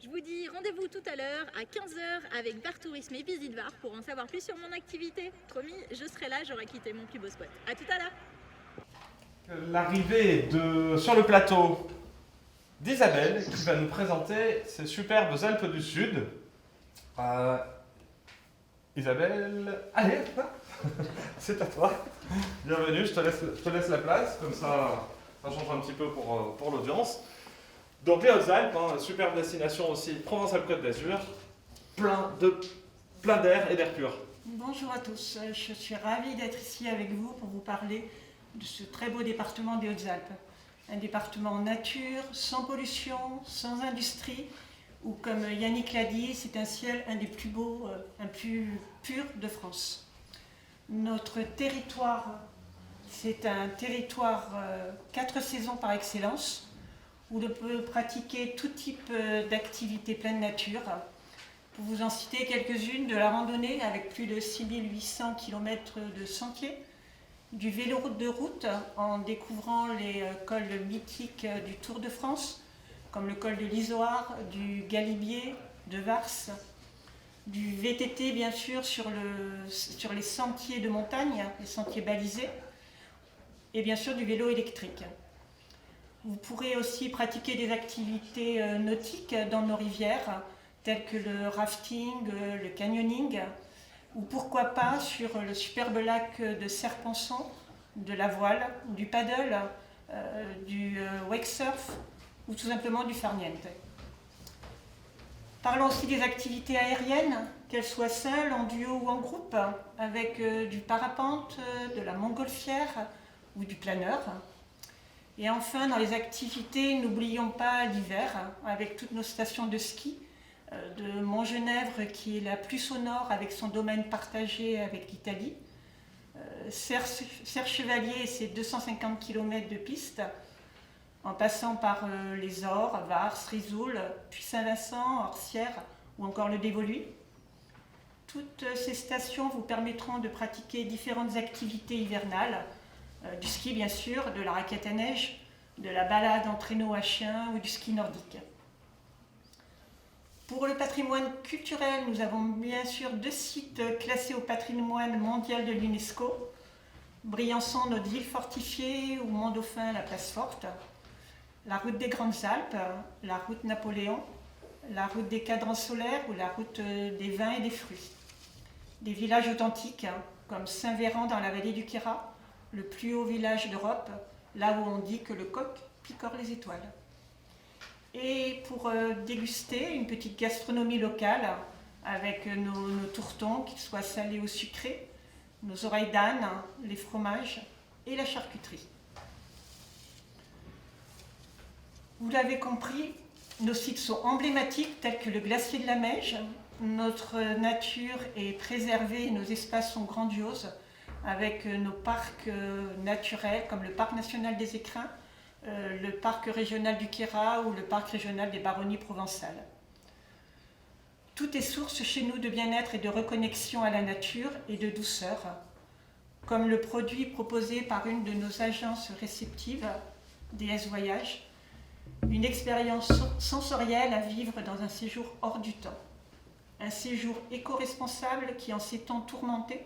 Je vous dis rendez-vous tout à l'heure à 15h avec Var Tourisme et Visite Var pour en savoir plus sur mon activité. Promis, je serai là, j'aurai quitté mon plus beau spot. A tout à l'heure. L'arrivée sur le plateau d'Isabelle qui va nous présenter ces superbes Alpes du Sud. Isabelle, allez, c'est à toi. Bienvenue, je te laisse la place, comme ça change un petit peu pour l'audience. Donc les Hautes-Alpes, superbe destination aussi, Provence-Alpes-Côte d'Azur, plein d'air et d'air pur. Bonjour à tous, je suis ravie d'être ici avec vous pour vous parler de ce très beau département des Hautes-Alpes. Un département en nature, sans pollution, sans industrie, où comme Yannick l'a dit, c'est un ciel un des plus beaux, un plus pur de France. Notre territoire, c'est un territoire 4 saisons par excellence, où l'on peut pratiquer tout type d'activités pleine nature. Pour vous en citer quelques-unes, de la randonnée avec plus de 6800 km de sentiers, du vélo de route en découvrant les cols mythiques du Tour de France, comme le col de l'Isoard, du Galibier, de Vars, du VTT bien sûr sur les sentiers de montagne, les sentiers balisés, et bien sûr du vélo électrique. Vous pourrez aussi pratiquer des activités nautiques dans nos rivières, telles que le rafting, le canyoning, ou pourquoi pas sur le superbe lac de Serpenson, de la voile, du paddle, du wakesurf, ou tout simplement du farniente. Parlons aussi des activités aériennes, qu'elles soient seules, en duo ou en groupe, avec du parapente, de la montgolfière ou du planeur. Et enfin, dans les activités, n'oublions pas l'hiver, avec toutes nos stations de ski, de Montgenèvre qui est la plus au nord avec son domaine partagé avec l'Italie, Serre-Chevalier et ses 250 km de piste, en passant par les Ors, Vars, Risoul, puis Saint-Vincent, Orsières ou encore le Dévoluy. Toutes ces stations vous permettront de pratiquer différentes activités hivernales, du ski bien sûr, de la raquette à neige, de la balade en traîneau à chien ou du ski nordique. Pour le patrimoine culturel, nous avons bien sûr 2 sites classés au patrimoine mondial de l'UNESCO, Briançon, notre ville fortifiée, ou Mont-Dauphin, la place forte, la route des Grandes Alpes, la route Napoléon, la route des cadrans solaires ou la route des vins et des fruits. Des villages authentiques comme Saint-Véran dans la vallée du Queyras, le plus haut village d'Europe, là où on dit que le coq picore les étoiles. Et pour déguster une petite gastronomie locale avec nos tourtons, qu'ils soient salés ou sucrés, nos oreilles d'âne, les fromages et la charcuterie. Vous l'avez compris, nos sites sont emblématiques tels que le glacier de la Meige. Notre nature est préservée et nos espaces sont grandioses avec nos parcs naturels comme le parc national des Écrins, le parc régional du Queyras ou le parc régional des Baronnies provençales. Tout est source chez nous de bien-être et de reconnexion à la nature et de douceur, comme le produit proposé par une de nos agences réceptives, DS Voyage, une expérience sensorielle à vivre dans un séjour hors du temps. Un séjour éco-responsable qui, en ces temps tourmentés,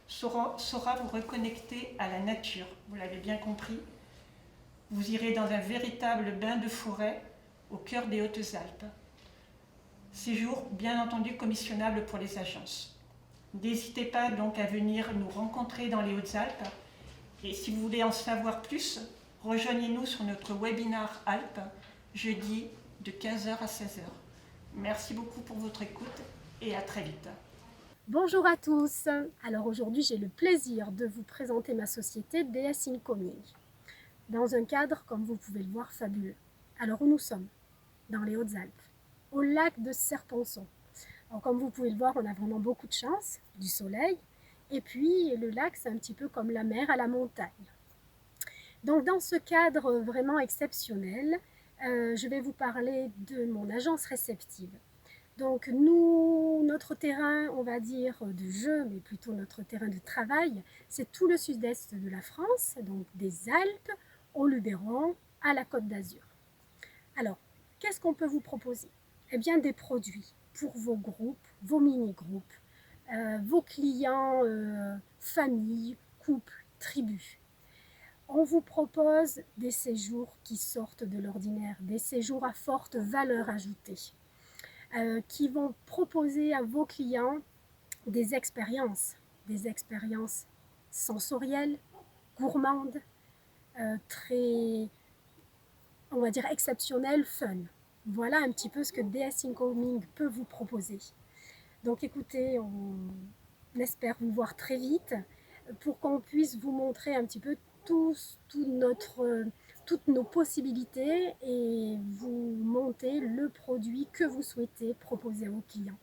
saura vous reconnecter à la nature. Vous l'avez bien compris. Vous irez dans un véritable bain de forêt au cœur des Hautes-Alpes. Séjour bien entendu commissionnable pour les agences. N'hésitez pas donc à venir nous rencontrer dans les Hautes-Alpes. Et si vous voulez en savoir plus, rejoignez-nous sur notre webinar Alpes, jeudi de 15h à 16h. Merci beaucoup pour votre écoute et à très vite. Bonjour à tous. Alors aujourd'hui, j'ai le plaisir de vous présenter ma société DS Incoming dans un cadre, comme vous pouvez le voir, fabuleux. Alors où nous sommes? Dans les Hautes-Alpes, au lac de Serponçon. Alors, comme vous pouvez le voir, on a vraiment beaucoup de chance, du soleil, et puis le lac, c'est un petit peu comme la mer à la montagne. Donc dans ce cadre vraiment exceptionnel, je vais vous parler de mon agence réceptive. Donc nous, notre terrain, on va dire, de jeu, mais plutôt notre terrain de travail, c'est tout le sud-est de la France, donc des Alpes au Luberon, à la Côte d'Azur. Alors, qu'est-ce qu'on peut vous proposer? Eh bien, des produits pour vos groupes, vos mini-groupes, vos clients, familles, couples, tribus. On vous propose des séjours qui sortent de l'ordinaire, des séjours à forte valeur ajoutée, qui vont proposer à vos clients des expériences sensorielles, gourmandes, très, on va dire, exceptionnelles, fun. Voilà un petit peu ce que DS Incoming peut vous proposer. Donc écoutez, on espère vous voir très vite pour qu'on puisse vous montrer un petit peu toutes nos possibilités et vous monter le produit que vous souhaitez proposer à vos clients.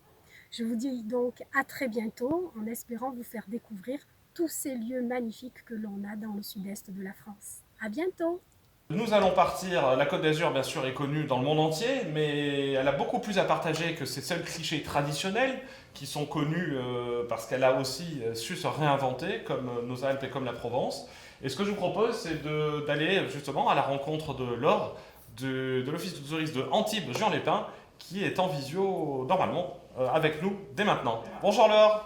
Je vous dis donc à très bientôt en espérant vous faire découvrir tous ces lieux magnifiques que l'on a dans le sud-est de la France. À bientôt! Nous allons partir, la Côte d'Azur bien sûr est connue dans le monde entier, mais elle a beaucoup plus à partager que ces seuls clichés traditionnels qui sont connus parce qu'elle a aussi su se réinventer comme nos Alpes et comme la Provence. Et ce que je vous propose, c'est d'aller justement à la rencontre de Laure de l'Office de tourisme de Antibes-Juan-les-Pins qui est en visio normalement avec nous dès maintenant. Bonjour Laure.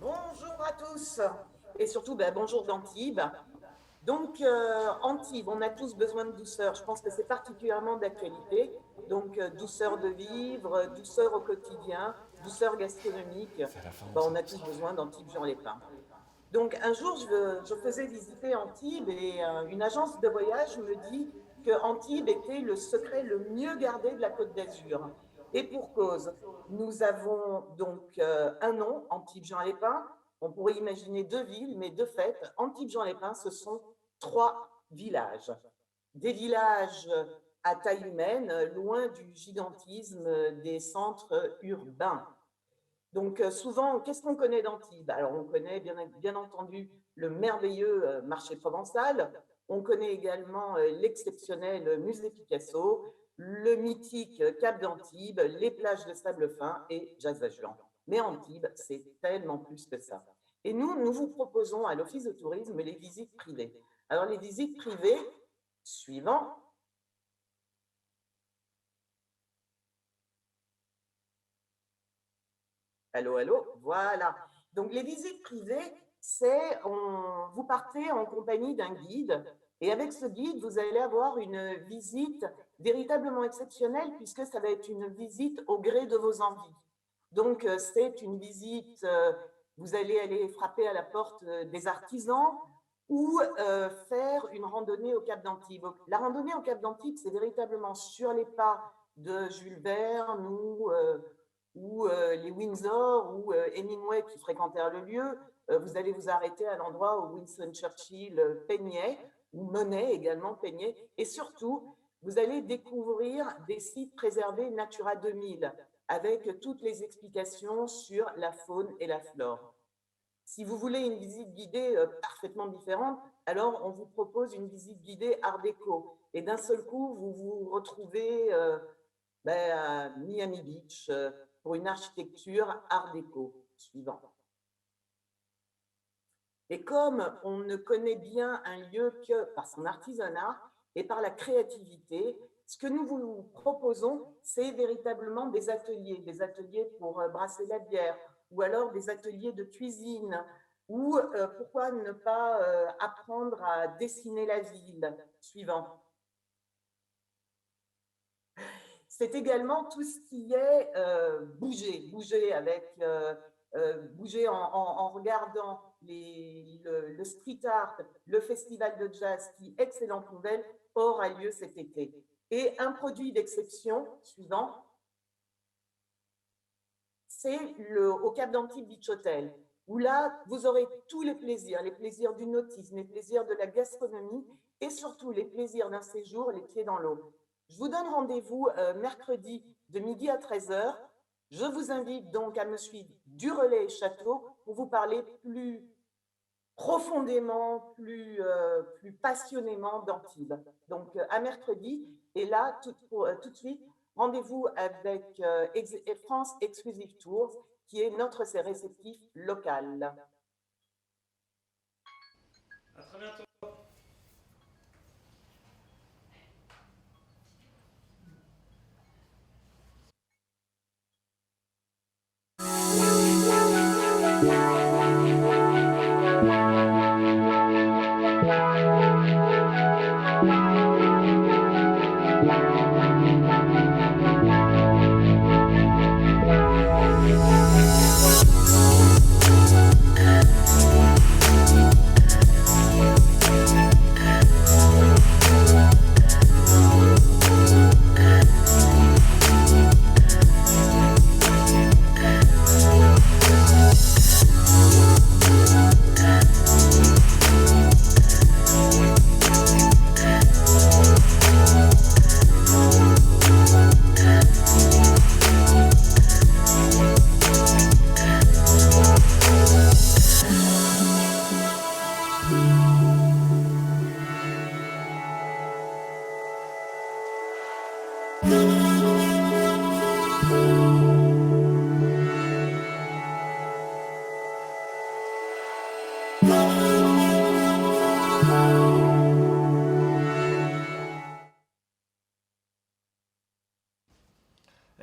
Bonjour à tous et surtout bonjour d'Antibes. Donc, Antibes, on a tous besoin de douceur. Je pense que c'est particulièrement d'actualité. Donc, douceur de vivre, douceur au quotidien, douceur gastronomique. On a tous besoin d'Antibes-Juan-les-Pins. Donc, un jour, je faisais visiter Antibes et une agence de voyage me dit que Antibes était le secret le mieux gardé de la Côte d'Azur. Et pour cause, nous avons donc un nom, Antibes-Juan-les-Pins. On pourrait imaginer 2 villes, mais de fait, Antibes-Juan-les-Pins, ce sont 3 villages. Des villages à taille humaine, loin du gigantisme des centres urbains. Donc souvent, qu'est-ce qu'on connaît d'Antibes? Alors on connaît bien entendu le merveilleux marché provençal, on connaît également l'exceptionnel musée Picasso, le mythique Cap d'Antibes, les plages de sable fin et Jazz-à-Juan. Mais Antibes, c'est tellement plus que ça. Et nous vous proposons à l'Office de tourisme les visites privées. Alors, les visites privées, suivant. Allô, allô, voilà. Donc, les visites privées, c'est vous partez en compagnie d'un guide et avec ce guide, vous allez avoir une visite véritablement exceptionnelle puisque ça va être une visite au gré de vos envies. Donc, c'est une visite, vous allez aller frapper à la porte des artisans, ou faire une randonnée au Cap d'Antibes. La randonnée au Cap d'Antibes, c'est véritablement sur les pas de Jules Verne ou les Windsor ou Hemingway qui fréquentèrent le lieu. Vous allez vous arrêter à l'endroit où Winston Churchill peignait, ou Monet également peignait. Et surtout, vous allez découvrir des sites préservés Natura 2000 avec toutes les explications sur la faune et la flore. Si vous voulez une visite guidée parfaitement différente, alors on vous propose une visite guidée Art déco. Et d'un seul coup, vous vous retrouvez à Miami Beach pour une architecture Art déco. Suivant. Et comme on ne connaît bien un lieu que par son artisanat et par la créativité, ce que nous vous proposons, c'est véritablement des ateliers pour brasser la bière, ou alors des ateliers de cuisine, ou pourquoi ne pas apprendre à dessiner la ville. Suivant. C'est également tout ce qui est bouger en regardant le street art, le festival de jazz qui, excellente nouvelle, aura lieu cet été. Et un produit d'exception, suivant, c'est au Cap d'Antibes Beach Hotel, où là, vous aurez tous les plaisirs du nautisme, les plaisirs de la gastronomie et surtout les plaisirs d'un séjour les pieds dans l'eau. Je vous donne rendez-vous mercredi de midi à 13h. Je vous invite donc à me suivre du Relais et Château pour vous parler plus profondément, plus passionnément d'Antibes. Donc à mercredi, et là, tout de suite, rendez-vous avec France Exclusive Tours, qui est notre réceptif local. À très bientôt.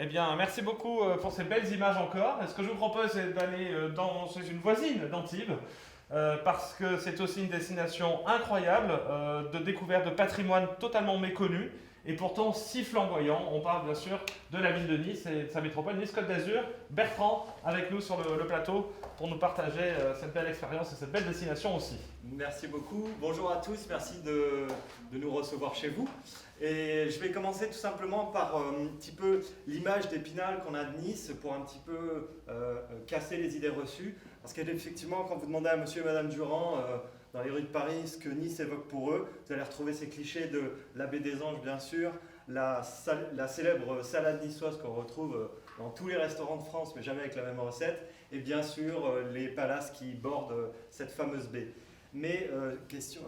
Eh bien, merci beaucoup pour ces belles images encore. Ce que je vous propose, c'est d'aller chez une voisine d'Antibes, parce que c'est aussi une destination incroyable, de découverte de patrimoine totalement méconnu, et pourtant si flamboyant. On parle bien sûr de la ville de Nice et de sa métropole, Nice-Côte d'Azur. Bertrand, avec nous sur le plateau, pour nous partager cette belle expérience et cette belle destination aussi. Merci beaucoup. Bonjour à tous, merci de nous recevoir chez vous. Et je vais commencer tout simplement par un petit peu l'image d'Épinal qu'on a de Nice pour un petit peu casser les idées reçues. Parce qu'effectivement, quand vous demandez à monsieur et madame Durand dans les rues de Paris ce que Nice évoque pour eux, vous allez retrouver ces clichés de la baie des Anges, bien sûr, la célèbre salade niçoise qu'on retrouve dans tous les restaurants de France, mais jamais avec la même recette, et bien sûr les palaces qui bordent cette fameuse baie. Mais question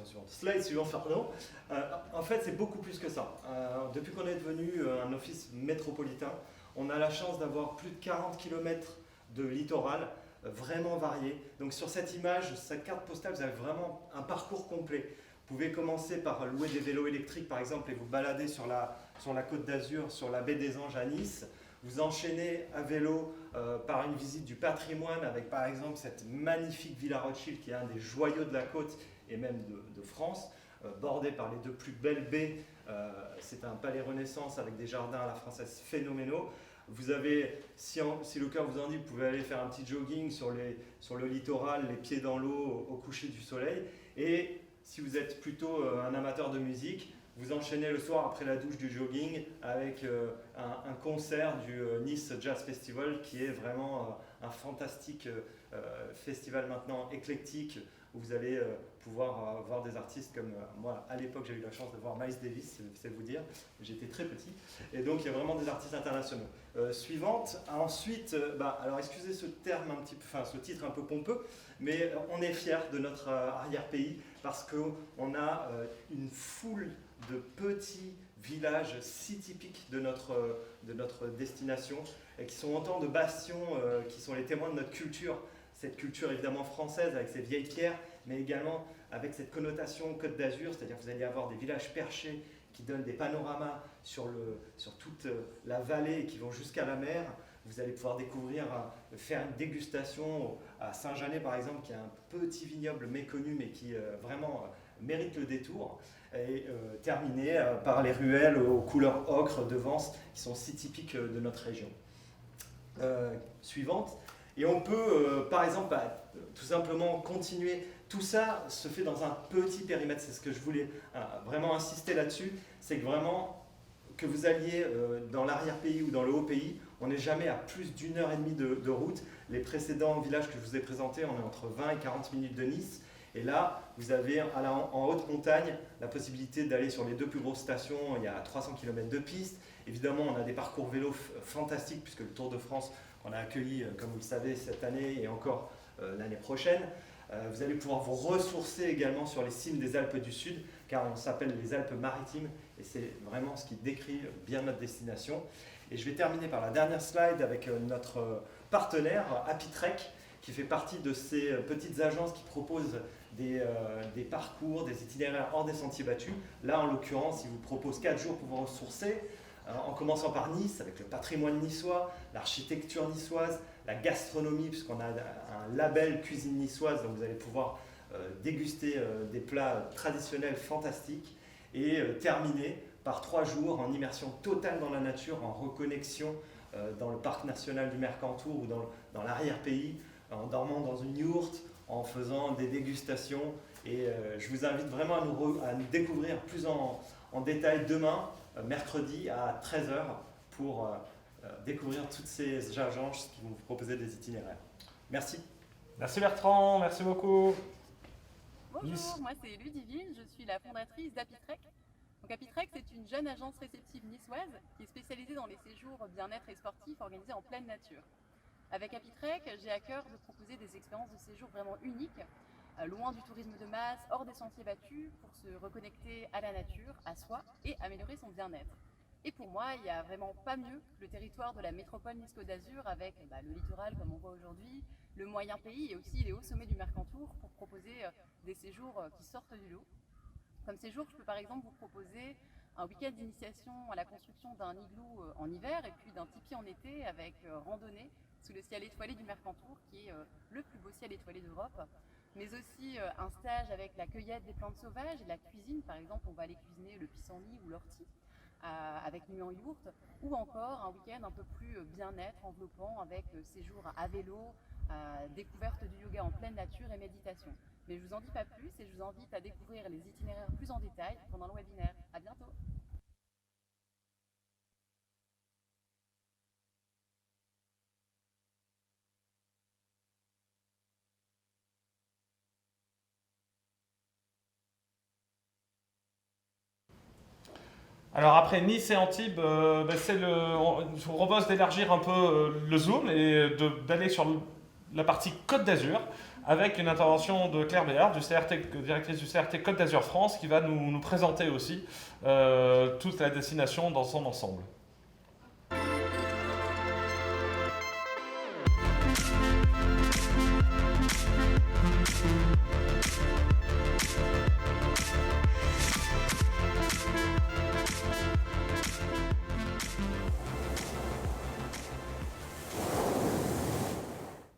suivante. Slide suivant, pardon. En fait, c'est beaucoup plus que ça. Depuis qu'on est devenu un office métropolitain, on a la chance d'avoir plus de 40 km de littoral vraiment varié. Donc sur cette image, cette carte postale, vous avez vraiment un parcours complet. Vous pouvez commencer par louer des vélos électriques, par exemple, et vous balader sur la Côte d'Azur, sur la baie des Anges à Nice. Vous enchaînez à vélo par une visite du patrimoine avec, par exemple, cette magnifique Villa Rothschild qui est un des joyaux de la côte et même de France, bordé par les deux plus belles baies. C'est un palais Renaissance avec des jardins à la française phénoménaux. Vous avez, si le cœur vous en dit, vous pouvez aller faire un petit jogging sur le littoral, les pieds dans l'eau au coucher du soleil. Et si vous êtes plutôt un amateur de musique, vous enchaînez le soir après la douche du jogging avec un concert du Nice Jazz Festival qui est vraiment un fantastique festival maintenant éclectique où vous allez pouvoir voir des artistes comme moi. À l'époque, j'ai eu la chance de voir Miles Davis, c'est vous dire, j'étais très petit. Et donc, il y a vraiment des artistes internationaux. Suivante, ensuite, alors excusez ce terme un petit peu, enfin ce titre un peu pompeux, mais on est fiers de notre arrière-pays parce qu'on a une foule de petits villages si typiques de notre destination et qui sont autant de bastions qui sont les témoins de notre culture. Cette culture évidemment française avec ses vieilles pierres, mais également avec cette connotation Côte d'Azur, c'est-à-dire que vous allez avoir des villages perchés qui donnent des panoramas sur toute la vallée et qui vont jusqu'à la mer. Vous allez pouvoir découvrir, faire une dégustation à Saint-Janet par exemple, qui est un petit vignoble méconnu mais qui vraiment mérite le détour. Et terminer par les ruelles aux couleurs ocre de Vence qui sont si typiques de notre région. Suivante. Et on peut, par exemple, tout simplement continuer. Tout ça se fait dans un petit périmètre. C'est ce que je voulais vraiment insister là-dessus. C'est que vraiment, que vous alliez dans l'arrière-pays ou dans le haut-pays, On n'est jamais à plus d'1 heure et demie de route. Les précédents villages que je vous ai présentés, on est entre 20 et 40 minutes de Nice. Et là, vous avez en haute montagne la possibilité d'aller sur les 2 plus grosses stations. Il y a 300 km de piste. Évidemment, on a des parcours vélo fantastiques puisque le Tour de France qu'on a accueilli, comme vous le savez, cette année et encore l'année prochaine. Vous allez pouvoir vous ressourcer également sur les cimes des Alpes du Sud, car on s'appelle les Alpes maritimes et c'est vraiment ce qui décrit bien notre destination. Et je vais terminer par la dernière slide avec notre partenaire, Happytrek, qui fait partie de ces petites agences qui proposent des parcours, des itinéraires hors des sentiers battus. Là, en l'occurrence, ils vous proposent 4 jours pour vous ressourcer, en commençant par Nice, avec le patrimoine niçois, l'architecture niçoise, la gastronomie, puisqu'on a un label cuisine niçoise, donc vous allez pouvoir déguster des plats traditionnels fantastiques, et terminer par 3 jours en immersion totale dans la nature, en reconnexion dans le parc national du Mercantour ou dans l'arrière-pays, en dormant dans une yourte, en faisant des dégustations. Et je vous invite vraiment à nous découvrir plus en détail demain, mercredi à 13 h, pour découvrir toutes ces agences qui vont vous proposer des itinéraires. Merci. Merci Bertrand, merci beaucoup. Bonjour, moi c'est Ludivine, je suis la fondatrice d'Happytrek. Donc Happytrek, c'est une jeune agence réceptive niçoise qui est spécialisée dans les séjours bien-être et sportifs organisés en pleine nature. Avec Happytrek, j'ai à cœur de proposer des expériences de séjour vraiment uniques, loin du tourisme de masse, hors des sentiers battus, pour se reconnecter à la nature, à soi et améliorer son bien-être. Et pour moi, il n'y a vraiment pas mieux que le territoire de la métropole Nice-Côte d'Azur avec le littoral comme on voit aujourd'hui, le moyen pays et aussi les hauts sommets du Mercantour pour proposer des séjours qui sortent du lot. Comme séjour, je peux par exemple vous proposer un week-end d'initiation à la construction d'un igloo en hiver et puis d'un tipi en été avec randonnée sous le ciel étoilé du Mercantour qui est le plus beau ciel étoilé d'Europe. Mais aussi un stage avec la cueillette des plantes sauvages et la cuisine. Par exemple, on va aller cuisiner le pissenlit ou l'ortie avec nuit en yourte, ou encore un week-end un peu plus bien-être, enveloppant avec séjour à vélo, découverte du yoga en pleine nature et méditation. Mais je vous en dis pas plus et je vous invite à découvrir les itinéraires plus en détail pendant le webinaire. À bientôt. Alors après Nice et Antibes, je vous propose d'élargir un peu le zoom et d'aller sur la partie Côte d'Azur avec une intervention de Claire Béard, directrice du CRT Côte d'Azur France, qui va nous présenter aussi toute la destination dans son ensemble.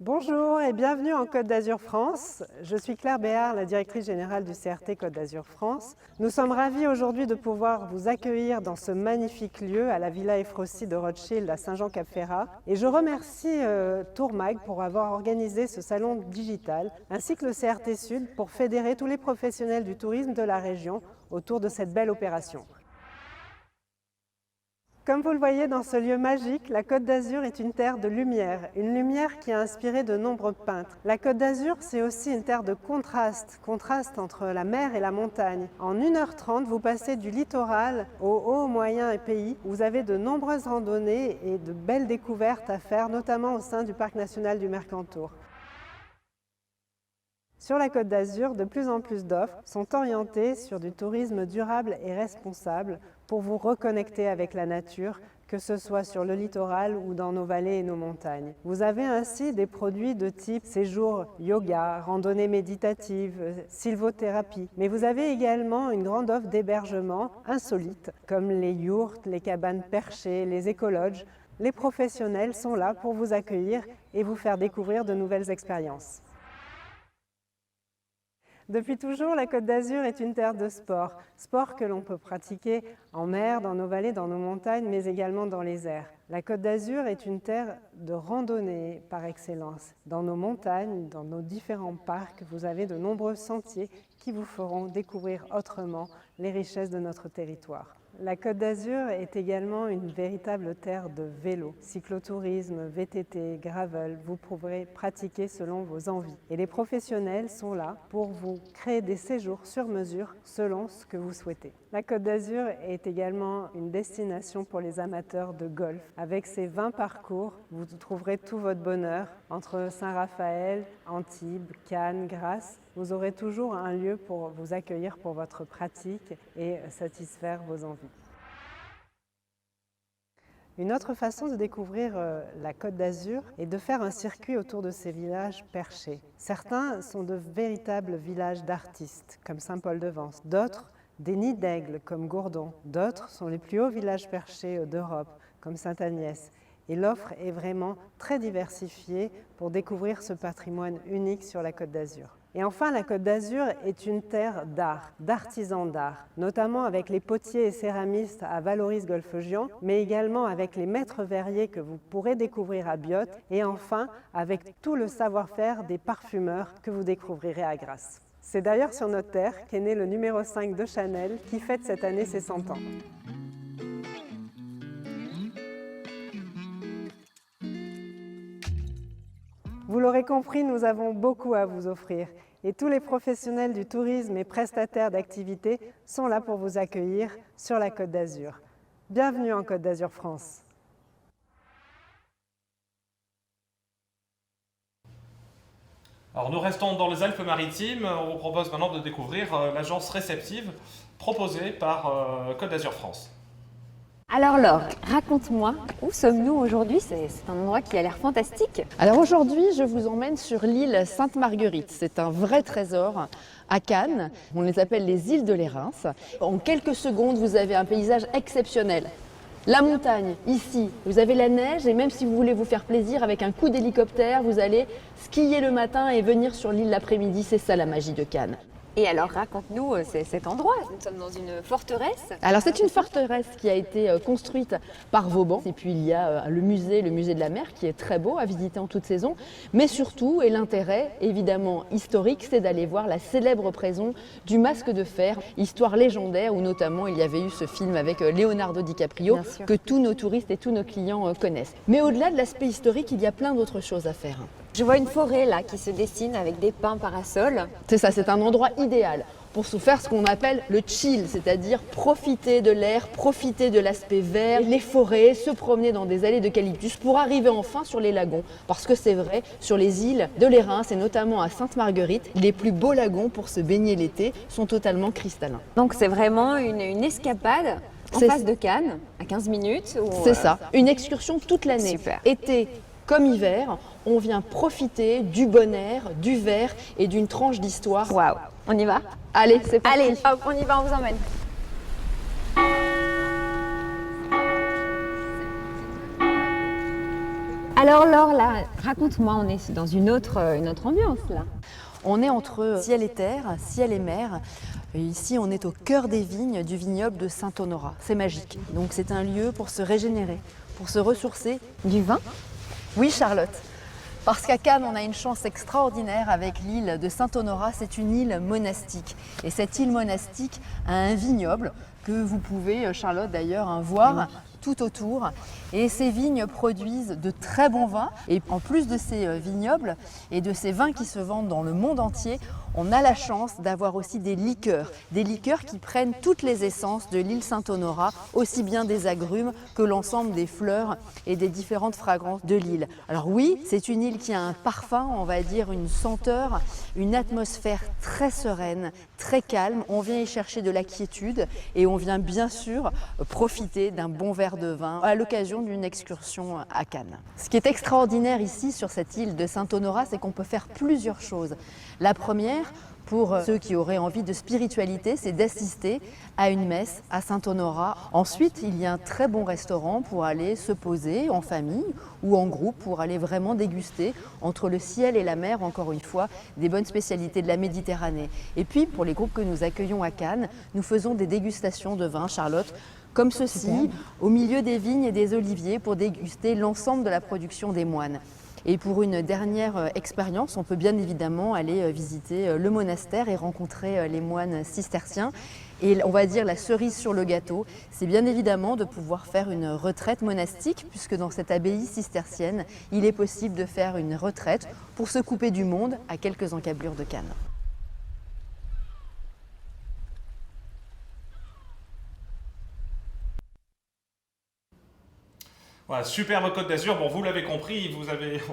Bonjour et bienvenue en Côte d'Azur France. Je suis Claire Béard, la directrice générale du CRT Côte d'Azur France. Nous sommes ravis aujourd'hui de pouvoir vous accueillir dans ce magnifique lieu à la Villa Efrossi de Rothschild à Saint-Jean-Cap-Ferrat. Et je remercie Tourmag pour avoir organisé ce salon digital, ainsi que le CRT Sud pour fédérer tous les professionnels du tourisme de la région autour de cette belle opération. Comme vous le voyez dans ce lieu magique, la Côte d'Azur est une terre de lumière, une lumière qui a inspiré de nombreux peintres. La Côte d'Azur, c'est aussi une terre de contraste entre la mer et la montagne. En 1h30, vous passez du littoral au haut, moyen et pays. Vous avez de nombreuses randonnées et de belles découvertes à faire, notamment au sein du Parc national du Mercantour. Sur la Côte d'Azur, de plus en plus d'offres sont orientées sur du tourisme durable et responsable pour vous reconnecter avec la nature, que ce soit sur le littoral ou dans nos vallées et nos montagnes. Vous avez ainsi des produits de type séjour yoga, randonnée méditative, sylvothérapie. Mais vous avez également une grande offre d'hébergement insolite, comme les yourtes, les cabanes perchées, les écologes. Les professionnels sont là pour vous accueillir et vous faire découvrir de nouvelles expériences. Depuis toujours, la Côte d'Azur est une terre de sport. Sport que l'on peut pratiquer en mer, dans nos vallées, dans nos montagnes, mais également dans les airs. La Côte d'Azur est une terre de randonnée par excellence. Dans nos montagnes, dans nos différents parcs, vous avez de nombreux sentiers qui vous feront découvrir autrement les richesses de notre territoire. La Côte d'Azur est également une véritable terre de vélo. Cyclotourisme, VTT, gravel, vous pourrez pratiquer selon vos envies. Et les professionnels sont là pour vous créer des séjours sur mesure selon ce que vous souhaitez. La Côte d'Azur est également une destination pour les amateurs de golf. Avec ses 20 parcours, vous trouverez tout votre bonheur entre Saint-Raphaël, Antibes, Cannes, Grasse. Vous aurez toujours un lieu pour vous accueillir pour votre pratique et satisfaire vos envies. Une autre façon de découvrir la Côte d'Azur est de faire un circuit autour de ces villages perchés. Certains sont de véritables villages d'artistes, comme Saint-Paul-de-Vence. D'autres, des nids d'aigles, comme Gourdon. D'autres sont les plus hauts villages perchés d'Europe, comme Sainte-Agnès. Et l'offre est vraiment très diversifiée pour découvrir ce patrimoine unique sur la Côte d'Azur. Et enfin, la Côte d'Azur est une terre d'art, d'artisans d'art, notamment avec les potiers et céramistes à Valoris-Golfe-Gion, mais également avec les maîtres verriers que vous pourrez découvrir à Biot, et enfin avec tout le savoir-faire des parfumeurs que vous découvrirez à Grasse. C'est d'ailleurs sur notre terre qu'est né le numéro 5 de Chanel qui fête cette année ses 100 ans. Vous l'aurez compris, nous avons beaucoup à vous offrir et tous les professionnels du tourisme et prestataires d'activités sont là pour vous accueillir sur la Côte d'Azur. Bienvenue en Côte d'Azur France. Alors nous restons dans les Alpes-Maritimes, on vous propose maintenant de découvrir l'agence réceptive proposée par Côte d'Azur France. Alors Laure, raconte-moi, où sommes-nous aujourd'hui? C'est un endroit qui a l'air fantastique. Alors aujourd'hui, je vous emmène sur l'île Sainte-Marguerite. C'est un vrai trésor à Cannes. On les appelle les îles de l'Érins. En quelques secondes, vous avez un paysage exceptionnel. La montagne, ici, vous avez la neige et même si vous voulez vous faire plaisir avec un coup d'hélicoptère, vous allez skier le matin et venir sur l'île l'après-midi. C'est ça la magie de Cannes. Et alors raconte-nous cet endroit, nous sommes dans une forteresse. Alors c'est une forteresse qui a été construite par Vauban et puis il y a le musée de la mer qui est très beau à visiter en toute saison, mais surtout, et l'intérêt évidemment historique, c'est d'aller voir la célèbre prison du Masque de Fer, histoire légendaire où notamment il y avait eu ce film avec Leonardo DiCaprio que tous nos touristes et tous nos clients connaissent. Mais au-delà de l'aspect historique, il y a plein d'autres choses à faire. Je vois une forêt là qui se dessine avec des pins parasols. C'est ça, c'est un endroit idéal pour se faire ce qu'on appelle le chill, c'est-à-dire profiter de l'air, profiter de l'aspect vert, les forêts, se promener dans des allées d'eucalyptus pour arriver enfin sur les lagons. Parce que c'est vrai, sur les îles de l'Érins et notamment à Sainte-Marguerite, les plus beaux lagons pour se baigner l'été sont totalement cristallins. Donc c'est vraiment une escapade en face de Cannes, à 15 minutes. C'est ça, une excursion toute l'année. Super. Été comme hiver, on vient profiter du bon air, du vert et d'une tranche d'histoire. Waouh, on y va? Allez, c'est parti. Allez, hop, on y va, on vous emmène. Alors Laure, là, raconte-moi, on est dans une autre ambiance là. On est entre ciel et terre, ciel et mer. Et ici, on est au cœur des vignes du vignoble de Saint-Honorat. C'est magique. Donc c'est un lieu pour se régénérer, pour se ressourcer. Du vin? Oui, Charlotte. Parce qu'à Cannes, on a une chance extraordinaire avec l'île de Saint-Honorat. C'est une île monastique. Et cette île monastique a un vignoble que vous pouvez, Charlotte d'ailleurs, voir tout autour. Et ces vignes produisent de très bons vins. Et en plus de ces vignobles et de ces vins qui se vendent dans le monde entier, on a la chance d'avoir aussi des liqueurs qui prennent toutes les essences de l'île Saint-Honorat, aussi bien des agrumes que l'ensemble des fleurs et des différentes fragrances de l'île. Alors oui, c'est une île qui a un parfum, on va dire une senteur, une atmosphère très sereine, très calme. On vient y chercher de la quiétude et on vient bien sûr profiter d'un bon verre de vin à l'occasion d'une excursion à Cannes. Ce qui est extraordinaire ici sur cette île de Saint-Honorat, c'est qu'on peut faire plusieurs choses. La première, pour ceux qui auraient envie de spiritualité, c'est d'assister à une messe à Saint-Honorat. Ensuite, il y a un très bon restaurant pour aller se poser en famille ou en groupe pour aller vraiment déguster entre le ciel et la mer, encore une fois, des bonnes spécialités de la Méditerranée. Et puis, pour les groupes que nous accueillons à Cannes, nous faisons des dégustations de vin, Charlotte, comme ceci, au milieu des vignes et des oliviers pour déguster l'ensemble de la production des moines. Et pour une dernière expérience, on peut bien évidemment aller visiter le monastère et rencontrer les moines cisterciens. Et on va dire la cerise sur le gâteau, c'est bien évidemment de pouvoir faire une retraite monastique, puisque dans cette abbaye cistercienne, il est possible de faire une retraite pour se couper du monde à quelques encablures de Cannes. Voilà, superbe Côte d'Azur. Bon, vous l'avez compris,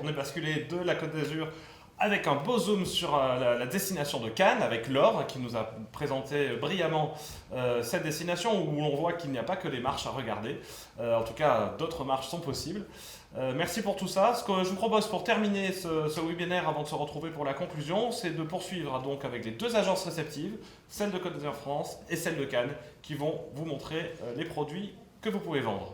on est basculé de la Côte d'Azur avec un beau zoom sur la destination de Cannes, avec Laure qui nous a présenté brillamment cette destination où l'on voit qu'il n'y a pas que les marches à regarder. En tout cas, d'autres marches sont possibles. Merci pour tout ça. Ce que je vous propose pour terminer ce webinaire avant de se retrouver pour la conclusion, c'est de poursuivre donc avec les deux agences réceptives, celle de Côte d'Azur France et celle de Cannes, qui vont vous montrer les produits que vous pouvez vendre.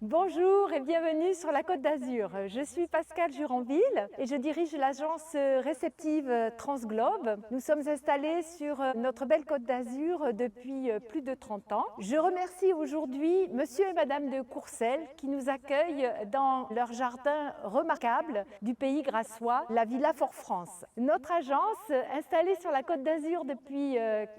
Bonjour et bienvenue sur la Côte d'Azur. Je suis Pascale Juranville et je dirige l'agence réceptive Transglobe. Nous sommes installés sur notre belle Côte d'Azur depuis plus de 30 ans. Je remercie aujourd'hui Monsieur et Madame de Courcelles qui nous accueillent dans leur jardin remarquable du pays grassois, la Villa Fort-France. Notre agence, installée sur la Côte d'Azur depuis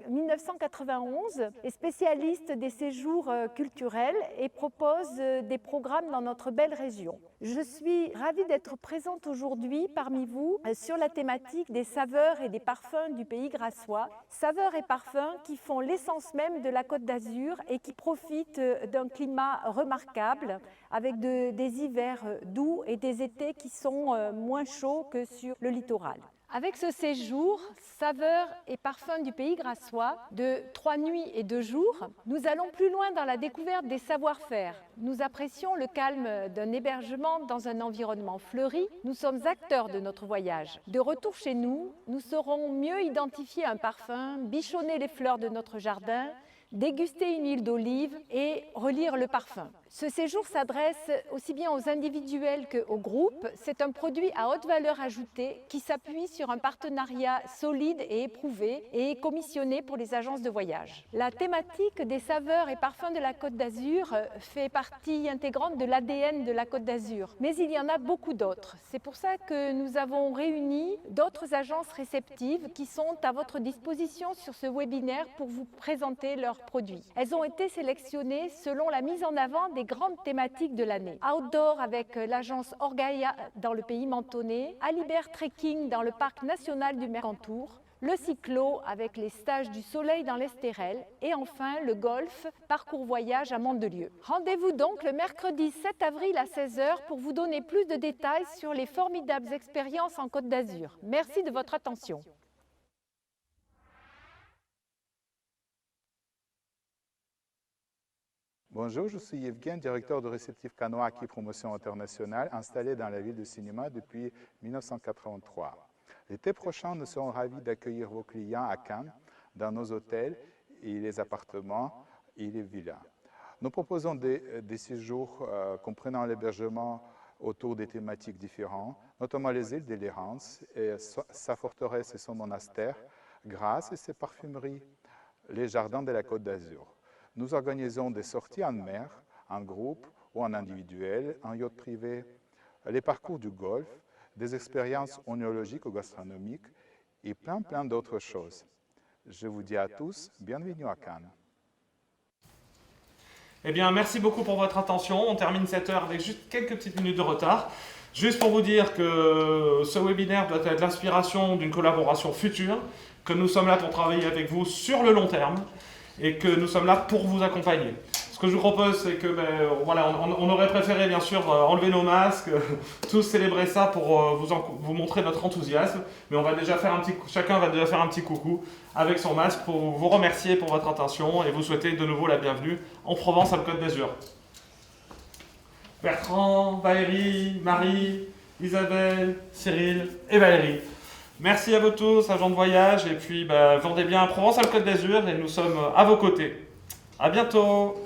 1991, est spécialiste des séjours culturels et propose des programmes dans notre belle région. Je suis ravie d'être présente aujourd'hui parmi vous sur la thématique des saveurs et des parfums du pays grassois. Saveurs et parfums qui font l'essence même de la Côte d'Azur et qui profitent d'un climat remarquable avec des hivers doux et des étés qui sont moins chauds que sur le littoral. Avec ce séjour, saveurs et parfums du pays grassois, de 3 nuits et 2 jours, nous allons plus loin dans la découverte des savoir-faire. Nous apprécions le calme d'un hébergement dans un environnement fleuri. Nous sommes acteurs de notre voyage. De retour chez nous, nous saurons mieux identifier un parfum, bichonner les fleurs de notre jardin, déguster une huile d'olive et relire le parfum. Ce séjour s'adresse aussi bien aux individuels qu'aux groupes. C'est un produit à haute valeur ajoutée qui s'appuie sur un partenariat solide et éprouvé et est commissionné pour les agences de voyage. La thématique des saveurs et parfums de la Côte d'Azur fait partie intégrante de l'ADN de la Côte d'Azur. Mais il y en a beaucoup d'autres. C'est pour ça que nous avons réuni d'autres agences réceptives qui sont à votre disposition sur ce webinaire pour vous présenter leurs produits. Elles ont été sélectionnées selon la mise en avant des grandes thématiques de l'année. Outdoor avec l'agence Orgaia dans le pays mentonais, Alibert Trekking dans le parc national du Mercantour, le cyclo avec les stages du soleil dans l'Estérel et enfin le golf, parcours voyage à Mandelieu. Rendez-vous donc le mercredi 7 avril à 16h pour vous donner plus de détails sur les formidables expériences en Côte d'Azur. Merci de votre attention. Bonjour, je suis Yevgen, directeur de réceptif Canoa Acquis Promotion Internationale, installé dans la ville de cinéma depuis 1983. L'été prochain, nous serons ravis d'accueillir vos clients à Cannes, dans nos hôtels et les appartements et les villas. Nous proposons des séjours comprenant l'hébergement autour des thématiques différentes, notamment les îles de l'Errance, sa forteresse et son monastère, Grasse et ses parfumeries, les jardins de la Côte d'Azur. Nous organisons des sorties en mer, en groupe ou en individuel, en yacht privé, les parcours du golf, des expériences onologiques ou gastronomiques et plein d'autres choses. Je vous dis à tous, bienvenue à Cannes. Eh bien, merci beaucoup pour votre attention. On termine cette heure avec juste quelques petites minutes de retard. Juste pour vous dire que ce webinaire doit être l'inspiration d'une collaboration future, que nous sommes là pour travailler avec vous sur le long terme et que nous sommes là pour vous accompagner. Ce que je vous propose, c'est que voilà, on aurait préféré bien sûr enlever nos masques, tous célébrer ça pour vous montrer notre enthousiasme, mais on va déjà faire chacun va déjà faire un petit coucou avec son masque pour vous remercier pour votre attention et vous souhaiter de nouveau la bienvenue en Provence, à la Côte d'Azur. Bertrand, Valérie, Marie, Isabelle, Cyril et Valérie. Merci à vous tous, agents de voyage, et puis vendez bien à Provence, à la Côte d'Azur, et nous sommes à vos côtés. À bientôt.